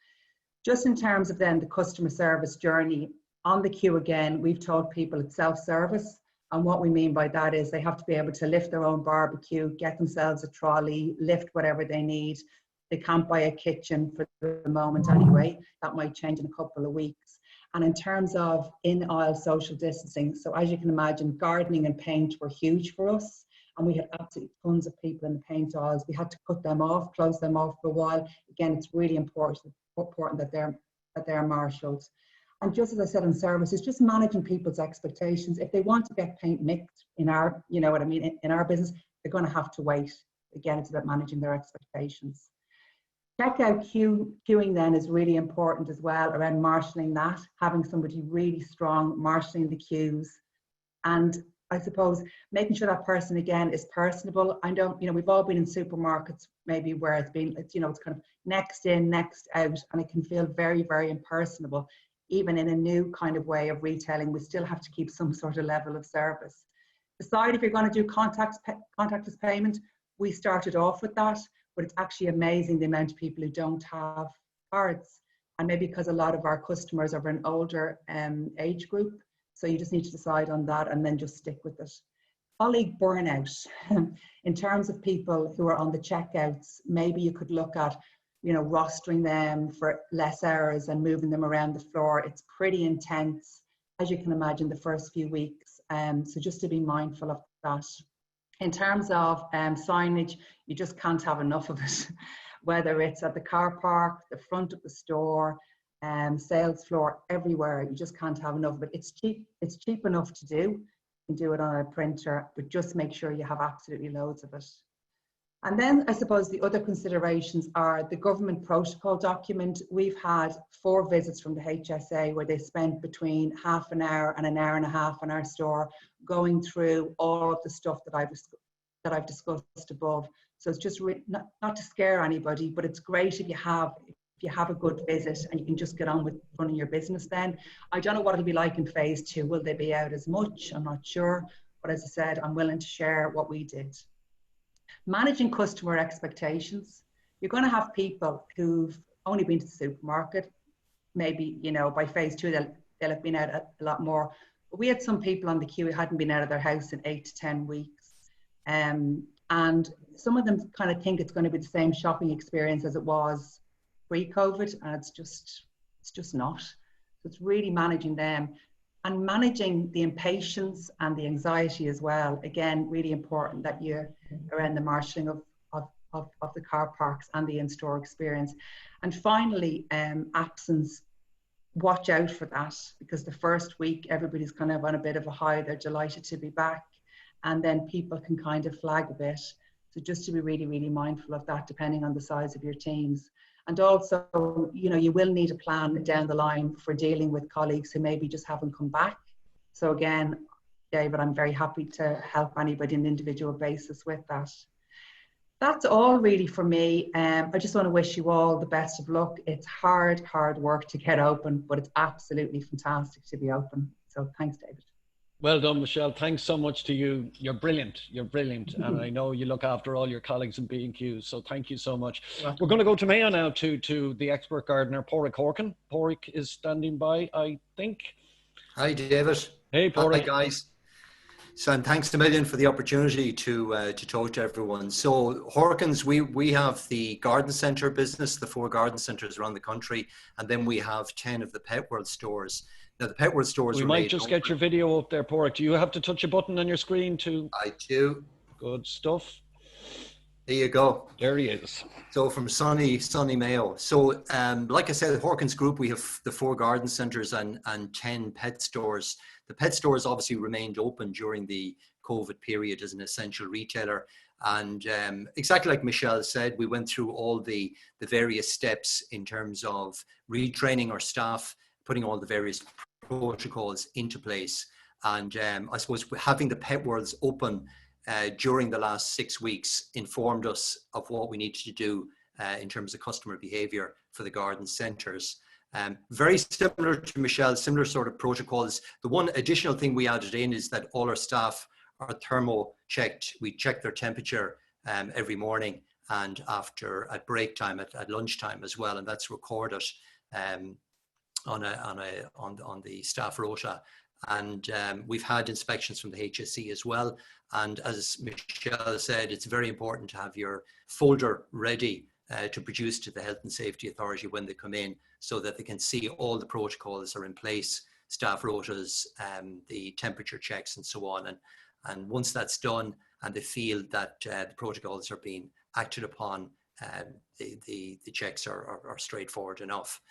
Just in terms of then the customer service journey, on the queue again, we've told people it's self-service. And what we mean by that is they have to be able to lift their own barbecue, get themselves a trolley, lift whatever they need. They can't buy a kitchen for the moment anyway. That might change in a couple of weeks. And in terms of in-aisle social distancing, so as you can imagine, gardening and paint were huge for us. And we had absolutely tons of people in the paint aisles. We had to cut them off, close them off for a while. Again, it's really important that they're marshalled. And just as I said in services, just managing people's expectations. If they want to get paint mixed in our, in our business, they're going to have to wait. Again, it's about managing their expectations. Checkout queuing then is really important as well, around marshalling that, having somebody really strong marshalling the queues. And I suppose making sure that person again is personable. I don't, we've all been in supermarkets maybe where it's kind of next in, next out, and it can feel very, very impersonable. Even in a new kind of way of retailing, we still have to keep some sort of level of service. Decide if you're going to do contactless payment. We started off with that, but it's actually amazing the amount of people who don't have cards. And maybe because a lot of our customers are of an older age group. So you just need to decide on that and then just stick with it. Colleague burnout. In terms of people who are on the checkouts, maybe you could look at rostering them for less hours and moving them around the floor. It's pretty intense, as you can imagine, the first few weeks. So just to be mindful of that. In terms of signage, you just can't have enough of it, whether it's at the car park, the front of the store, sales floor, everywhere. You just can't have enough of it. It's cheap enough to do. You can do it on a printer, but just make sure you have absolutely loads of it. And then I suppose the other considerations are the government protocol document. We've had 4 visits from the HSA where they spent between half an hour and an hour and a half in our store going through all of the stuff that I've discussed above. So it's just not to scare anybody, but it's great if you have a good visit and you can just get on with running your business then. I don't know what it'll be like in phase 2. Will they be out as much? I'm not sure. But as I said, I'm willing to share what we did. Managing customer expectations. You're going to have people who've only been to the supermarket. Maybe, you know, by phase 2, they'll have been out a lot more. But we had some people on the queue who hadn't been out of their house in 8 to 10 weeks. And some of them kind of think it's going to be the same shopping experience as it was pre-COVID, and it's just not. So it's really managing them and managing the impatience and the anxiety as well. Again, really important that you're around the marshalling of the car parks and the in-store experience. And finally, absence. Watch out for that, because the first week everybody's kind of on a bit of a high, they're delighted to be back, and then people can kind of flag a bit. So just to be really, really mindful of that, depending on the size of your teams. And also, you know, you will need a plan down the line for dealing with colleagues who maybe just haven't come back. So again, David, I'm very happy to help anybody on an individual basis with that. That's all really for me. I just want to wish you all the best of luck. It's hard work to get open, but it's absolutely fantastic to be open. So thanks, David. Well done, Michelle. Thanks so much to you. You're brilliant. You're brilliant. And I know you look after all your colleagues in B&Q. So thank you so much. We're going to go to Mayo now to the expert gardener, Pádraig Horkin. Pádraig is standing by, I think. Hi, David. Hey, Pádraig. Hi, guys. So, and thanks a million for the opportunity to talk to everyone. So, Horkins, we have the garden centre business, the 4 garden centres around the country, and then we have 10 of the Pet World stores. Now, the Pet World stores. We might just get your video up there, Pádraig. Do you have to touch a button on your screen to? I do. Good stuff. There you go. There he is. So from sunny Mayo. So like I said, at Horkins Group, we have the 4 garden centres and 10 pet stores. The pet stores obviously remained open during the COVID period as an essential retailer. And exactly like Michelle said, we went through all the various steps in terms of retraining our staff, putting all the various protocols into place. And I suppose having the Pet Worlds open during the last 6 weeks informed us of what we needed to do in terms of customer behaviour for the garden centres. Very similar to Michelle, similar sort of protocols. The one additional thing we added in is that all our staff are thermo checked. We check their temperature every morning and at break time, at lunchtime as well, and that's recorded on the staff rota. And we've had inspections from the HSE as well. And as Michelle said, it's very important to have your folder ready to produce to the Health and Safety Authority when they come in, so that they can see all the protocols are in place, staff rotas, the temperature checks and so on. And once that's done and they feel that the protocols are being acted upon, the checks are straightforward enough.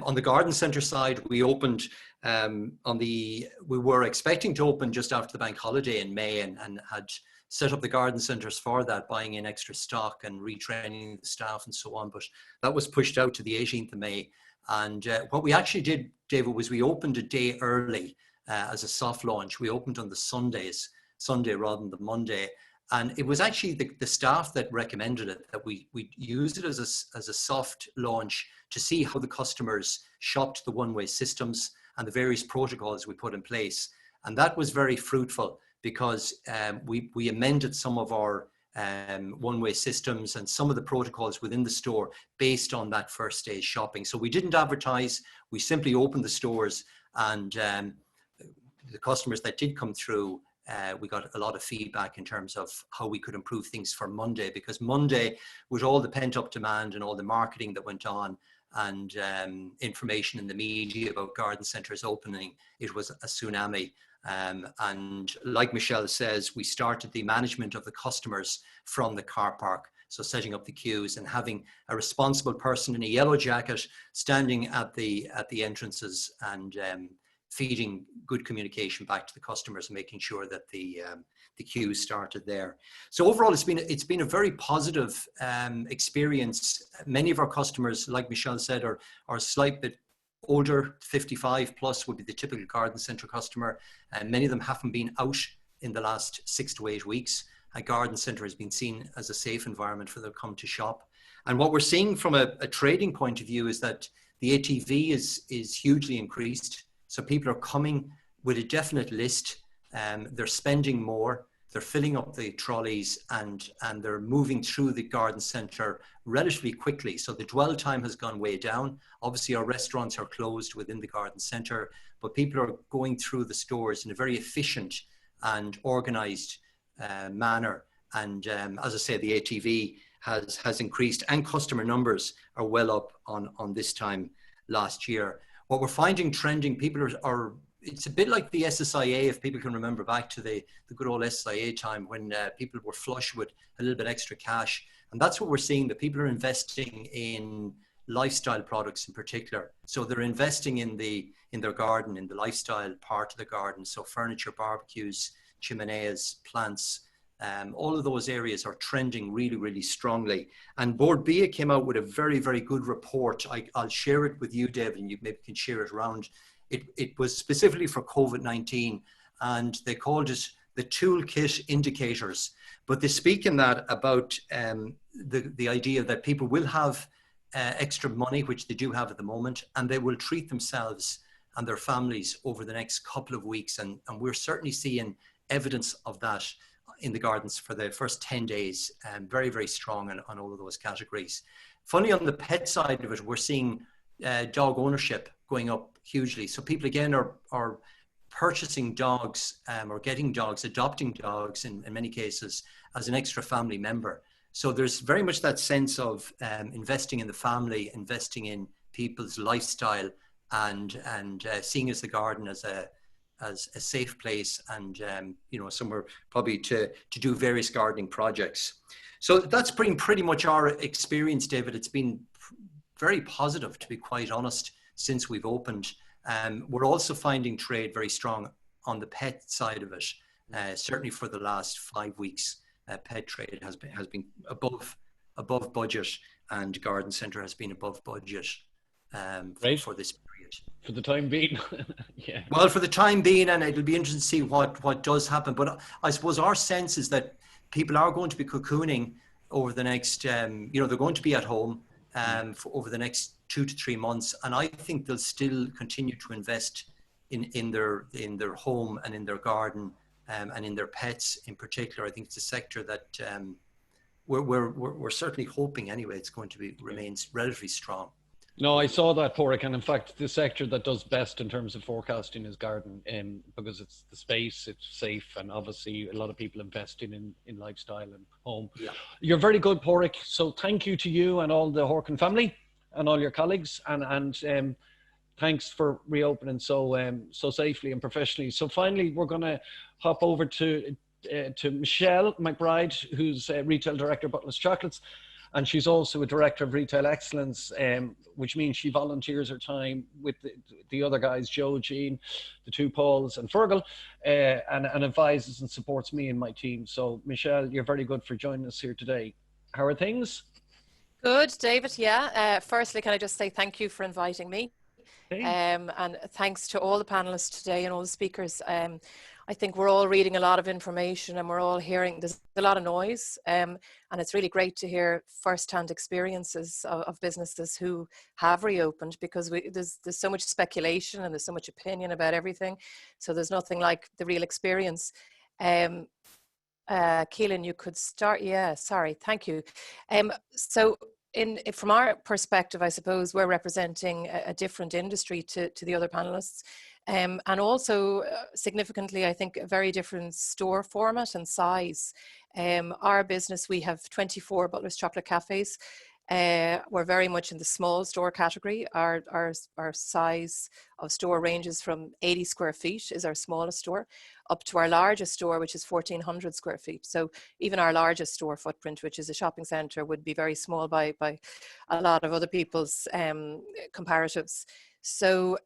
On the garden centre side, we opened we were expecting to open just after the bank holiday in May, and had set up the garden centres for that, buying in extra stock and retraining the staff and so on. But that was pushed out to the 18th of May. And what we actually did, David, was we opened a day early as a soft launch. We opened on the Sunday rather than the Monday. And it was actually the staff that recommended it, that we used it as a soft launch to see how the customers shopped the one-way systems and the various protocols we put in place. And that was very fruitful, because we amended some of our one-way systems and some of the protocols within the store based on that first stage shopping. So we didn't advertise, we simply opened the stores, and the customers that did come through, we got a lot of feedback in terms of how we could improve things for Monday, because Monday, with all the pent-up demand and all the marketing that went on, and information in the media about garden centres opening, it was a tsunami. And like Michelle says, we started the management of the customers from the car park. So setting up the queues and having a responsible person in a yellow jacket standing at the entrances, and feeding good communication back to the customers and making sure that the queues started there. So overall, it's been a very positive experience. Many of our customers, like Michelle said, are a slight bit older. 55 plus would be the typical garden centre customer, and many of them haven't been out in the last 6 to 8 weeks. A garden centre has been seen as a safe environment for them to come to shop. And what we're seeing from a trading point of view is that the ATV is hugely increased. So people are coming with a definite list, they're spending more, they're filling up the trolleys, and they're moving through the garden centre relatively quickly. So the dwell time has gone way down. Obviously, our restaurants are closed within the garden centre, but people are going through the stores in a very efficient and organised manner. And as I say, the ATV has increased, and customer numbers are well up on this time last year. What we're finding trending, people are it's a bit like the SSIA, if people can remember back to the good old SSIA time when people were flush with a little bit extra cash. And that's what we're seeing, that people are investing in lifestyle products in particular. So they're investing in their garden, in the lifestyle part of the garden. So furniture, barbecues, chimeneas, plants, all of those areas are trending really, really strongly. And Board BIA came out with a very, very good report. I'll share it with you, David, and you maybe can share it around. It was specifically for COVID-19, and they called it the toolkit indicators. But they speak in that about the idea that people will have extra money, which they do have at the moment, and they will treat themselves and their families over the next couple of weeks. And we're certainly seeing evidence of that in the gardens for the first 10 days, very, very strong on all of those categories. Funny, on the pet side of it, we're seeing dog ownership going up hugely. So people again are purchasing dogs or getting dogs, adopting dogs in many cases as an extra family member. So there's very much that sense of investing in the family, investing in people's lifestyle, and seeing as the garden as a safe place, and somewhere probably to do various gardening projects. So that's been pretty much our experience, David. It's been very positive, to be quite honest, since we've opened. We're also finding trade very strong on the pet side of it. Certainly for the last 5 weeks, pet trade has been above budget, and garden centre has been above budget for this period. For the time being. Yeah. Well, for the time being, and it'll be interesting to see what does happen. But I suppose our sense is that people are going to be cocooning over the next, they're going to be at home for over the next 2 to 3 months, and I think they'll still continue to invest in their home and in their garden, and in their pets in particular. I think it's a sector that we're certainly hoping anyway it's going to remains relatively strong. No, I saw that, Porrick, and in fact, the sector that does best in terms of forecasting is garden, because it's the space, it's safe, and obviously a lot of people investing in lifestyle and home. Yeah. You're very good, Porrick. So thank you to you and all the Horkin family and all your colleagues, and thanks for reopening so safely and professionally. So finally, we're going to hop over to Michelle McBride, who's Retail Director, Butler's Chocolates. And she's also a Director of Retail Excellence, which means she volunteers her time with the other guys, Joe, Jean, the two Pauls and Fergal, and advises and supports me and my team. So Michelle, you're very good for joining us here today. How are things? Good, David. Yeah. Firstly, can I just say thank you for inviting me? Okay. And thanks to all the panelists today and all the speakers. I think we're all reading a lot of information, and we're all hearing, there's a lot of noise, and it's really great to hear first-hand experiences of businesses who have reopened, because there's so much speculation and there's so much opinion about everything. So there's nothing like the real experience. Keelan, you could start. Yeah, sorry, thank you. So from our perspective, I suppose we're representing a different industry to the other panelists. And also significantly, I think, a very different store format and size. Our business, we have 24 Butler's Chocolate Cafes. We're very much in the small store category. Our size of store ranges from 80 square feet is our smallest store, up to our largest store, which is 1,400 square feet. So even our largest store footprint, which is a shopping centre, would be very small by a lot of other people's comparatives. So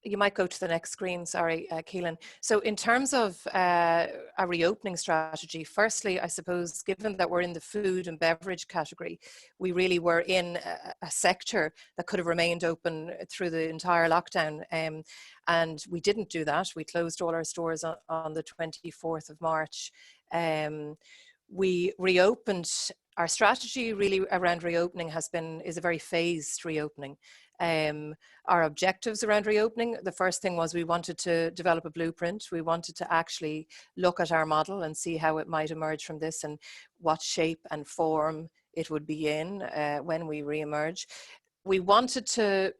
you might go to the next screen, sorry, Keelan. So in terms of a reopening strategy, firstly, I suppose, given that we're in the food and beverage category, we really were in a sector that could have remained open through the entire lockdown. And we didn't do that. We closed all our stores on the 24th of March. We reopened. Our strategy really around reopening is a very phased reopening. our objectives around reopening. The first thing was we wanted to develop a blueprint. We wanted to actually look at our model and see how it might emerge from this and what shape and form it would be in when we re-emerge. We wanted to,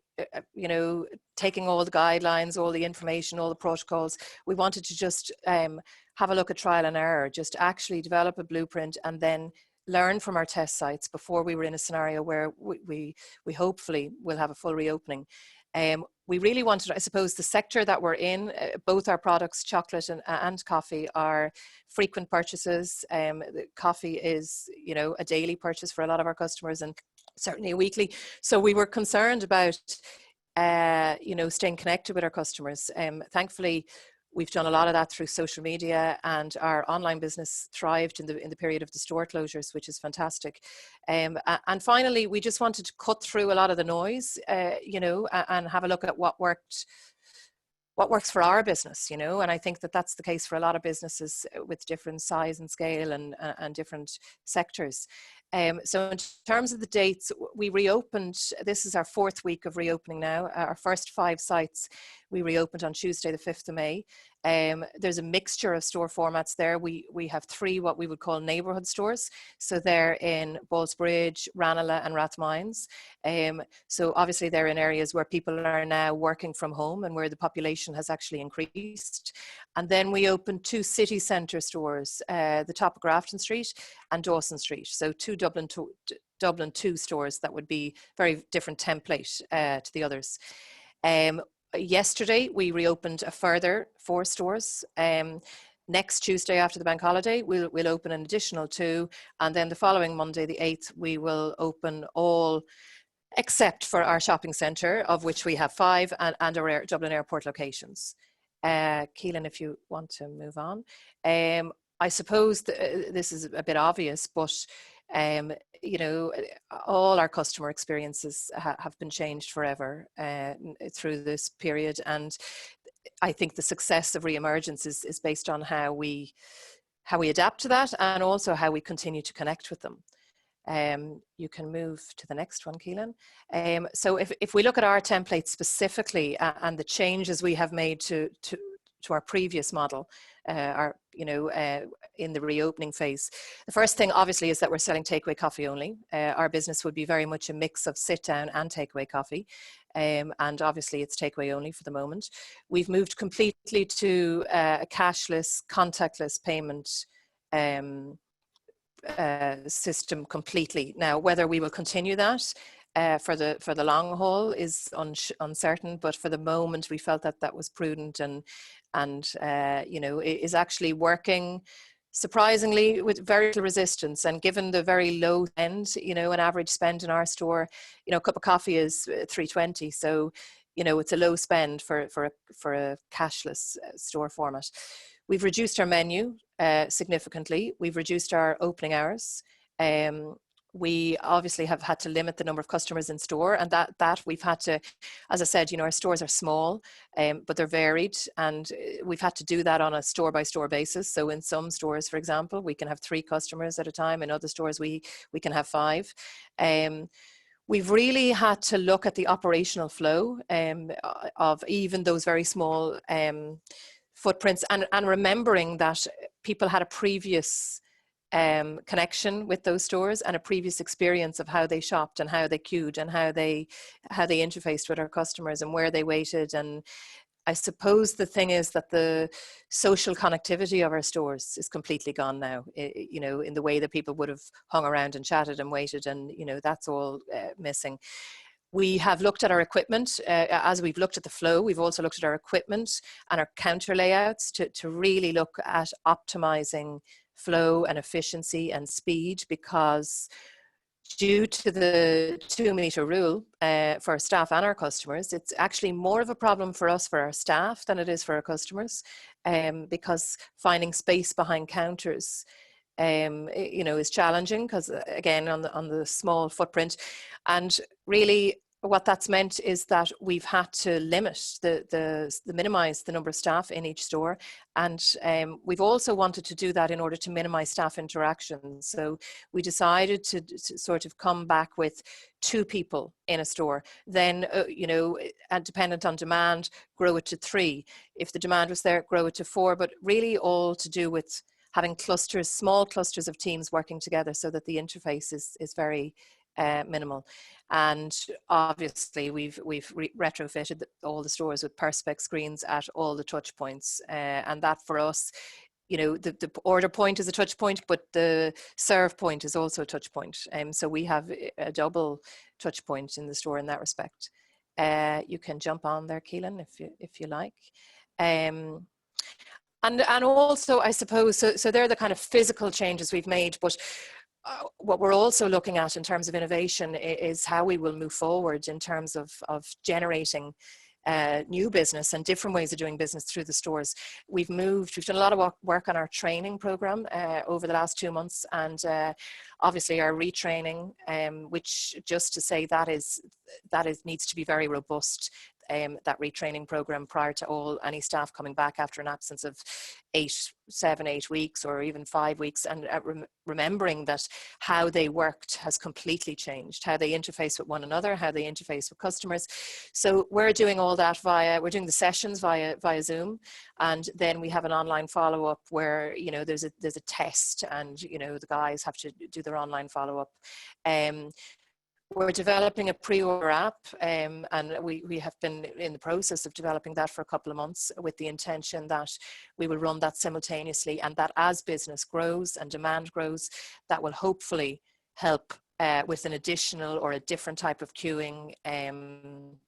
you know, taking all the guidelines, all the information, all the protocols, we wanted to just have a look at trial and error, just actually develop a blueprint and then learn from our test sites before we were in a scenario where we hopefully will have a full reopening. We really wanted, I suppose, the sector that we're in, both our products, chocolate and coffee, are frequent purchases. Coffee is, you know, a daily purchase for a lot of our customers and certainly a weekly. So we were concerned about, you know, staying connected with our customers. Thankfully, we've done a lot of that through social media, and our online business thrived in the period of the store closures, which is fantastic. And finally, we just wanted to cut through a lot of the noise, you know, and have a look at what works for our business, you know, and I think that that's the case for a lot of businesses with different size and scale and different sectors. So in terms of the dates, we reopened, this is our 4th week of reopening now. Our first 5 sites, we reopened on Tuesday, the 5th of May. There's a mixture of store formats there. We have 3 what we would call neighbourhood stores. So they're in Ballsbridge, Ranelagh and Rathmines. So obviously they're in areas where people are now working from home and where the population has actually increased. And then we opened 2 city centre stores, the top of Grafton Street and Dawson Street. So 2 Dublin 2 stores that would be very different template to the others. Yesterday, we reopened a further 4 stores. Next Tuesday after the bank holiday, we'll open an additional 2. And then the following Monday, the 8th, we will open all except for our shopping centre, of which we have 5, and our Dublin Airport locations. Keelan, if you want to move on. I suppose this is a bit obvious, but you know, all our customer experiences have been changed forever through this period, and I think the success of re-emergence is based on how we adapt to that, and also how we continue to connect with them. You can move to the next one, Keelan. So if we look at our template specifically and the changes we have made to our previous model, in the reopening phase. The first thing obviously is that we're selling takeaway coffee only. Our business would be very much a mix of sit down and takeaway coffee. And obviously it's takeaway only for the moment. We've moved completely to a cashless, contactless payment system completely. Now, whether we will continue that for the long haul is uncertain, but for the moment we felt that was prudent and you know, it is actually working surprisingly with very little resistance. And given the very low end, you know, an average spend in our store, you know, a cup of coffee is $3.20, so you know, it's a low spend for a cashless store format. We've reduced our menu significantly. We've reduced our opening hours. We obviously have had to limit the number of customers in store, and that we've had to, as I said, you know, our stores are small, but they're varied, and we've had to do that on a store by store basis. So in some stores, for example, we can have 3 customers at a time. In other stores, we can have 5. We've really had to look at the operational flow of even those very small footprints, and remembering that people had a previous connection with those stores and a previous experience of how they shopped and how they queued and how they interfaced with our customers and where they waited. And I suppose the thing is that the social connectivity of our stores is completely gone now, you know, in the way that people would have hung around and chatted and waited, and you know, that's all missing. We have looked at our equipment. As we've looked at the flow, we've also looked at our equipment and our counter layouts to really look at optimizing flow and efficiency and speed, because due to the 2-meter rule for our staff and our customers, it's actually more of a problem for us, for our staff, than it is for our customers, because finding space behind counters you know, is challenging, because again, on the small footprint. And really, what that's meant is that we've had to limit minimize the number of staff in each store. And we've also wanted to do that in order to minimize staff interactions. So we decided to sort of come back with 2 people in a store, then, you know, and dependent on demand, grow it to 3. If the demand was there, grow it to 4, but really all to do with having clusters, small clusters of teams working together so that the interface is very minimal. And obviously we've retrofitted all the stores with perspex screens at all the touch points, and that for us, you know, the order point is a touch point, but the serve point is also a touch point. So we have a double touch point in the store in that respect. You can jump on there, Keelan, if you like. And also, I suppose, so they're the kind of physical changes we've made, but what we're also looking at in terms of innovation is how we will move forward in terms of generating new business and different ways of doing business through the stores. We've done a lot of work on our training program over the last 2 months, and obviously our retraining, which, just to say, that needs to be very robust. That retraining program prior to any staff coming back after an absence of 7, 8 weeks or even 5 weeks, and remembering that how they worked has completely changed, how they interface with one another, how they interface with customers. So we're doing all that we're doing the sessions via Zoom, and then we have an online follow-up where, you know, there's a test, and, you know, the guys have to do their online follow-up. We're developing a pre-order app, and we have been in the process of developing that for a couple of months, with the intention that we will run that simultaneously, and that as business grows and demand grows, that will hopefully help with an additional or a different type of queuing, and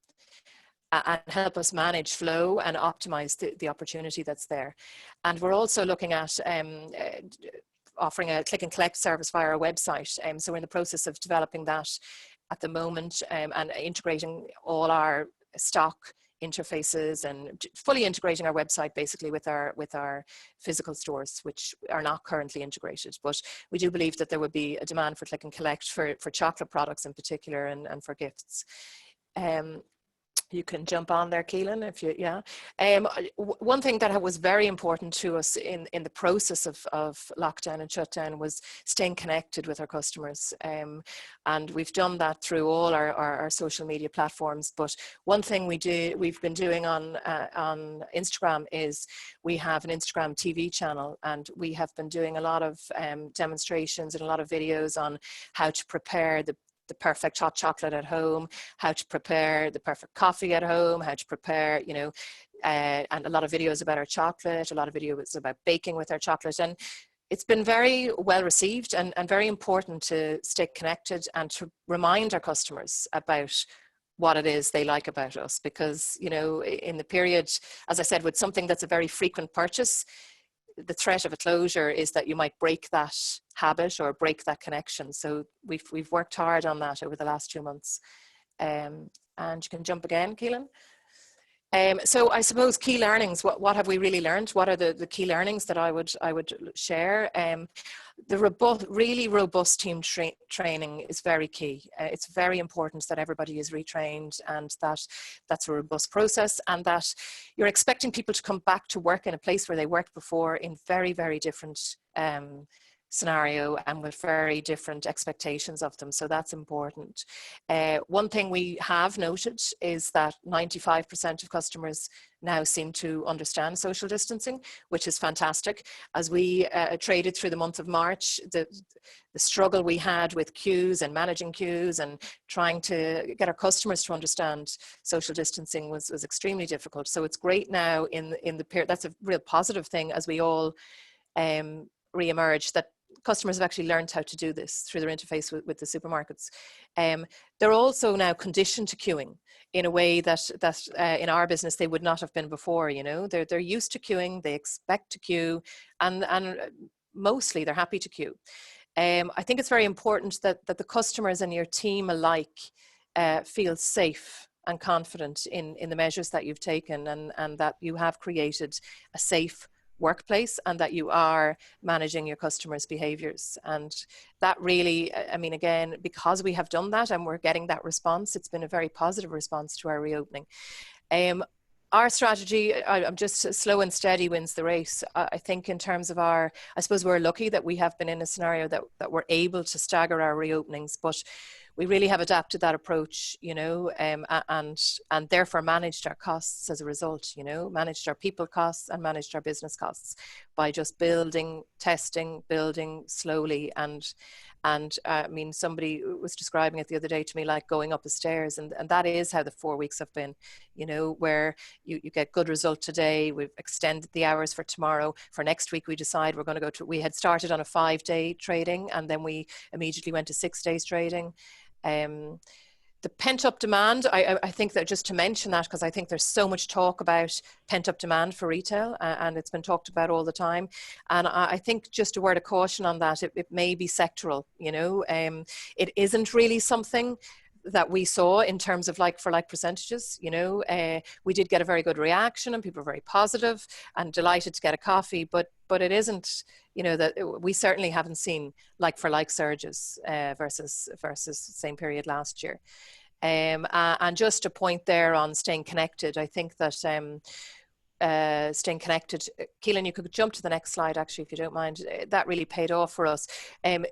help us manage flow and optimize the opportunity that's there. And we're also looking at offering a click and collect service via our website. So we're in the process of developing that at the moment, and integrating all our stock interfaces and fully integrating our website basically with our physical stores, which are not currently integrated. But we do believe that there would be a demand for click and collect for chocolate products in particular, and for gifts. You can jump on there, Keelan, if you, yeah. One thing that was very important to us in the process of lockdown and shutdown was staying connected with our customers. And we've done that through all our social media platforms. But one thing we've been doing on Instagram is we have an Instagram TV channel, and we have been doing a lot of demonstrations and a lot of videos on how to prepare the perfect hot chocolate at home, how to prepare the perfect coffee at home, how to prepare, you know, and a lot of videos about our chocolate, a lot of videos about baking with our chocolate. And it's been very well received, and very important to stay connected and to remind our customers about what it is they like about us. Because, you know, in the period, as I said, with something that's a very frequent purchase, the threat of a closure is that you might break that habit or break that connection. So we've worked hard on that over the last 2 months. And you can jump again, Keelan. So I suppose key learnings, what have we really learned? What are the key learnings that I would share? The really robust team training is very key. It's very important that everybody is retrained, and that's a robust process, and that you're expecting people to come back to work in a place where they worked before in very, very different scenario and with very different expectations of them. So that's important. One thing we have noted is that 95% of customers now seem to understand social distancing, which is fantastic. As we traded through the month of March, the struggle we had with queues and managing queues and trying to get our customers to understand social distancing was extremely difficult. So it's great now in the period, that's a real positive thing as we all re-emerge, that customers have actually learned how to do this through their interface with the supermarkets. They're also now conditioned to queuing in a way that in our business they would not have been before. You know, they're used to queuing, they expect to queue, and mostly they're happy to queue. I think it's very important that the customers and your team alike feel safe and confident in the measures that you've taken, and that you have created a safe, workplace, and that you are managing your customers' behaviors. And that really, I mean, again, because we have done that and we're getting that response, it's been a very positive response to our reopening. Our strategy, I'm just slow and steady wins the race. I think in terms of I suppose we're lucky that we have been in a scenario that we're able to stagger our reopenings, but we really have adapted that approach, you know, and therefore managed our costs as a result, you know, managed our people costs and managed our business costs by just building, testing, building slowly. And I mean, somebody was describing it the other day to me like going up the stairs, and that is how the 4 weeks have been, you know, where you get good result today. We've extended the hours for tomorrow. For next week, we decide we're going to go to, we had started on a 5-day trading, and then we immediately went to 6 days trading. The pent-up demand, I think that just to mention that, because I think there's so much talk about pent-up demand for retail, and it's been talked about all the time. And I think just a word of caution on that, it may be sectoral, you know. It isn't really something that we saw in terms of like-for-like percentages, you know. We did get a very good reaction and people were very positive and delighted to get a coffee, but it isn't, you know, that we certainly haven't seen like-for-like surges versus the same period last year. And just a point there on staying connected, I think that staying connected, Keelan, you could jump to the next slide actually, if you don't mind. That really paid off for us.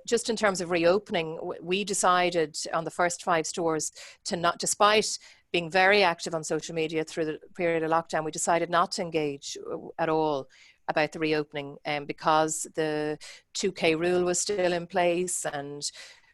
Just in terms of reopening, we decided on the first 5 stores to not, despite being very active on social media through the period of lockdown, we decided not to engage at all about the reopening, because the 2K rule was still in place, and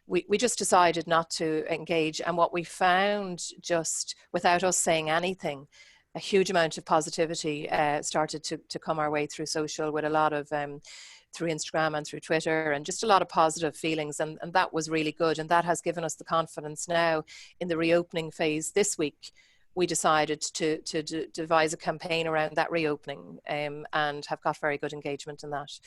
we just decided not to engage. And what we found, just without us saying anything, a huge amount of positivity started to come our way through social, with a lot of through Instagram and through Twitter, and just a lot of positive feelings, and that was really good, and that has given us the confidence now in the reopening phase. This week we decided to devise a campaign around that reopening, and have got very good engagement in that.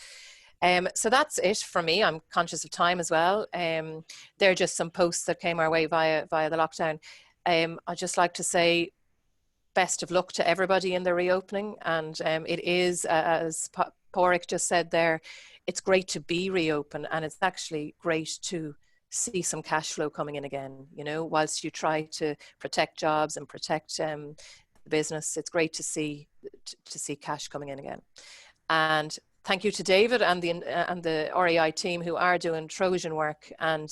So that's it for me. I'm conscious of time as well. There are just some posts that came our way via the lockdown. I'd just like to say best of luck to everybody in the reopening, and it is, as Pádraig just said there, it's great to be reopened, and it's actually great to see some cash flow coming in again, you know, whilst you try to protect jobs and protect the business. It's great to see cash coming in again. And thank you to David and the REI team, who are doing Trojan work, and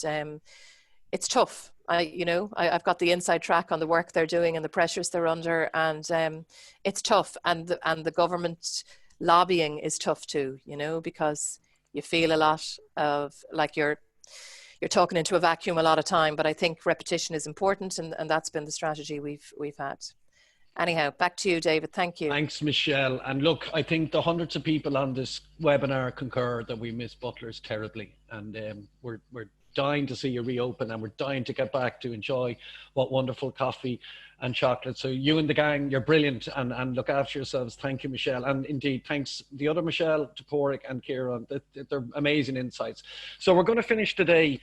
it's tough. I've got the inside track on the work they're doing and the pressures they're under, and it's tough. And the government lobbying is tough too, you know, because you feel a lot of like you're talking into a vacuum a lot of time. But I think repetition is important, and that's been the strategy we've had. Anyhow, back to you, David. Thank you. Thanks, Michelle. And look, I think the hundreds of people on this webinar concur that we miss Butlers terribly, and we're dying to see you reopen, and we're dying to get back to enjoy what wonderful coffee and chocolate. So you and the gang, you're brilliant, and look after yourselves. Thank you, Michelle. And indeed, thanks the other Michelle, to Pádraig and Kieran. They're amazing insights. So we're going to finish today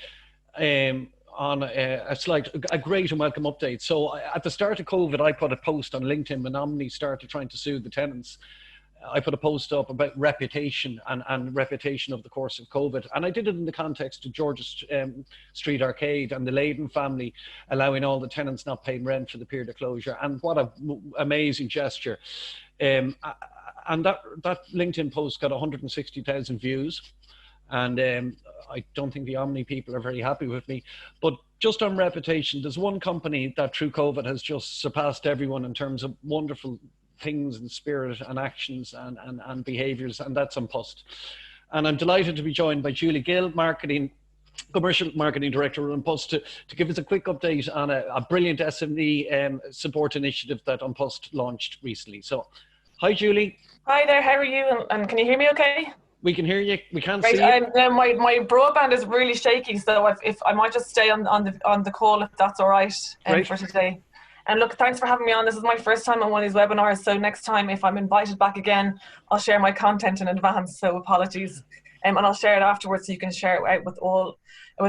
on a great and welcome update. So at the start of COVID, I put a post on LinkedIn when Omni started trying to sue the tenants. I put a post up about reputation and reputation of the course of COVID. And I did it in the context of George's Street Arcade and the Layden family allowing all the tenants not paying rent for the period of closure. And what an amazing gesture. And that LinkedIn post got 160,000 views. And I don't think the Omni people are very happy with me. But just on reputation, there's one company that through COVID has just surpassed everyone in terms of wonderful things and spirit and actions and behaviours, and that's Unpost. And I'm delighted to be joined by Julie Gill, Commercial Marketing Director of Unpost, to give us a quick update on a brilliant SME support initiative that Unpost launched recently. So, hi Julie. Hi there, how are you? And can you hear me okay? We can hear you. We can't see you. My broadband is really shaky, so if I might just stay on the call if that's all right for today. And look, thanks for having me on. This is my first time on one of these webinars, so next time if I'm invited back again, I'll share my content in advance, so apologies. And I'll share it afterwards so you can share it out with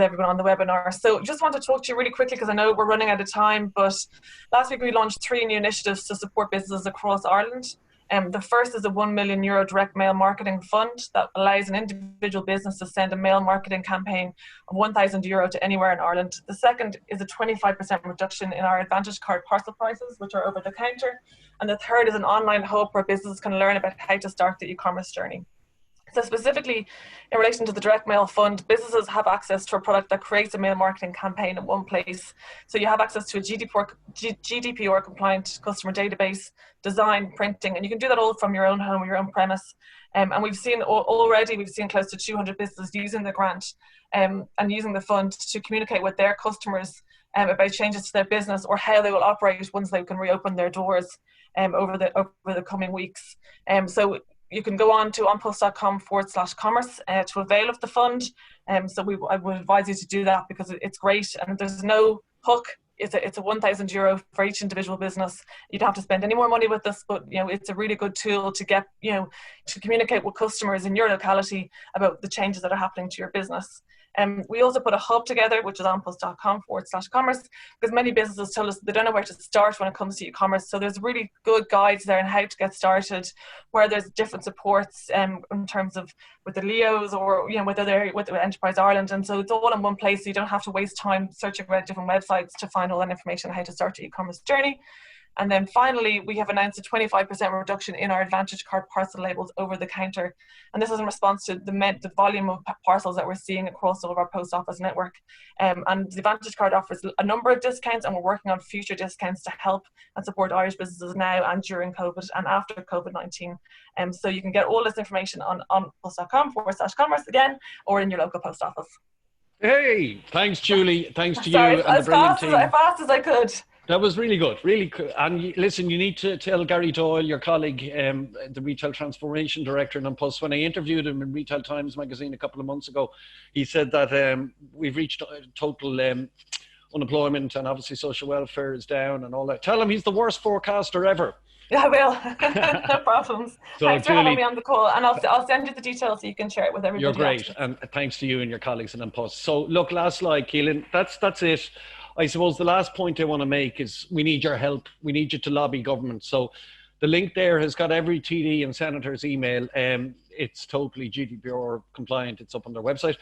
everyone on the webinar. So just want to talk to you really quickly because I know we're running out of time, but last week we launched 3 new initiatives to support businesses across Ireland. The first is a €1 million direct mail marketing fund that allows an individual business to send a mail marketing campaign of €1,000 to anywhere in Ireland. The second is a 25% reduction in our Advantage Card parcel prices, which are over the counter. And the third is an online hub where businesses can learn about how to start the e-commerce journey. So specifically, in relation to the direct mail fund, businesses have access to a product that creates a mail marketing campaign in one place. So you have access to a GDPR compliant customer database, design, printing, and you can do that all from your own home or your own premise. And we've seen close to 200 businesses using the grant and using the fund to communicate with their customers about changes to their business or how they will operate once they can reopen their doors over the coming weeks. So you can go on to onpost.com/commerce to avail of the fund. So I would advise you to do that because it's great and there's no hook. It's a €1,000 for each individual business. You don't have to spend any more money with this, but it's a really good tool to get to communicate with customers in your locality about the changes that are happening to your business. We also put a hub together, which is onpost.com/commerce, because many businesses tell us they don't know where to start when it comes to e-commerce. So there's really good guides there on how to get started, where there's different supports in terms of with the Leos or with Enterprise Ireland. And so it's all in one place, so you don't have to waste time searching around different websites to find all that information on how to start your e-commerce journey. And then finally, we have announced a 25% reduction in our Advantage Card parcel labels over the counter. And this is in response to the volume of parcels that we're seeing across all of our post office network. And the Advantage Card offers a number of discounts, and we're working on future discounts to help and support Irish businesses now and during COVID and after COVID-19. So you can get all this information on post.com/commerce again, or in your local post office. Hey, thanks, Julie. Thanks to Sorry, you and the brilliant team. As fast as I could. That was really good, really cool. And listen, you need to tell Gary Doyle, your colleague, the Retail Transformation Director in Unpost, when I interviewed him in Retail Times magazine a couple of months ago, he said that we've reached total unemployment and obviously social welfare is down and all that. Tell him he's the worst forecaster ever. Yeah, I will. No problems. So thanks for having me on the call, and I'll send you the details so you can share it with everybody. You're great, and thanks to you and your colleagues in Unpost. So look, last slide, Keelan. That's it. I suppose the last point I want to make is we need your help. We need you to lobby government. So the link there has got every TD and senator's email. It's totally GDPR compliant. It's up on their website.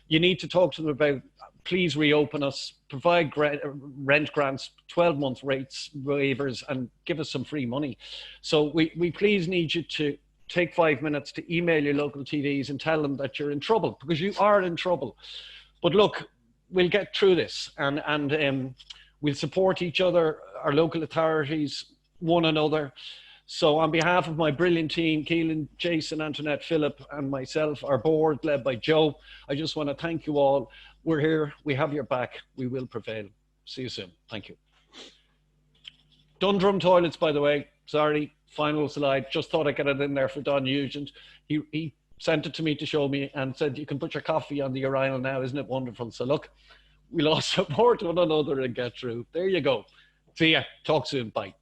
You need to talk to them about, please reopen us, provide rent grants, 12-month rates waivers, and give us some free money. So we please need you to take 5 minutes to email your local TDs and tell them that you're in trouble, because you are in trouble. But look, we'll get through this, and we'll support each other, our local authorities, one another. So on behalf of my brilliant team, Keelan, Jason, Antoinette, Philip, and myself, our board led by Joe, I just want to thank you all. We're here, we have your back, we will prevail. See you soon, thank you. Dundrum toilets, by the way, sorry, final slide, just thought I'd get it in there for Don Nugent. He sent it to me to show me and said, you can put your coffee on the urinal now, isn't it wonderful? So look, we'll all support one another and get through. There you go. See ya, talk soon, bye.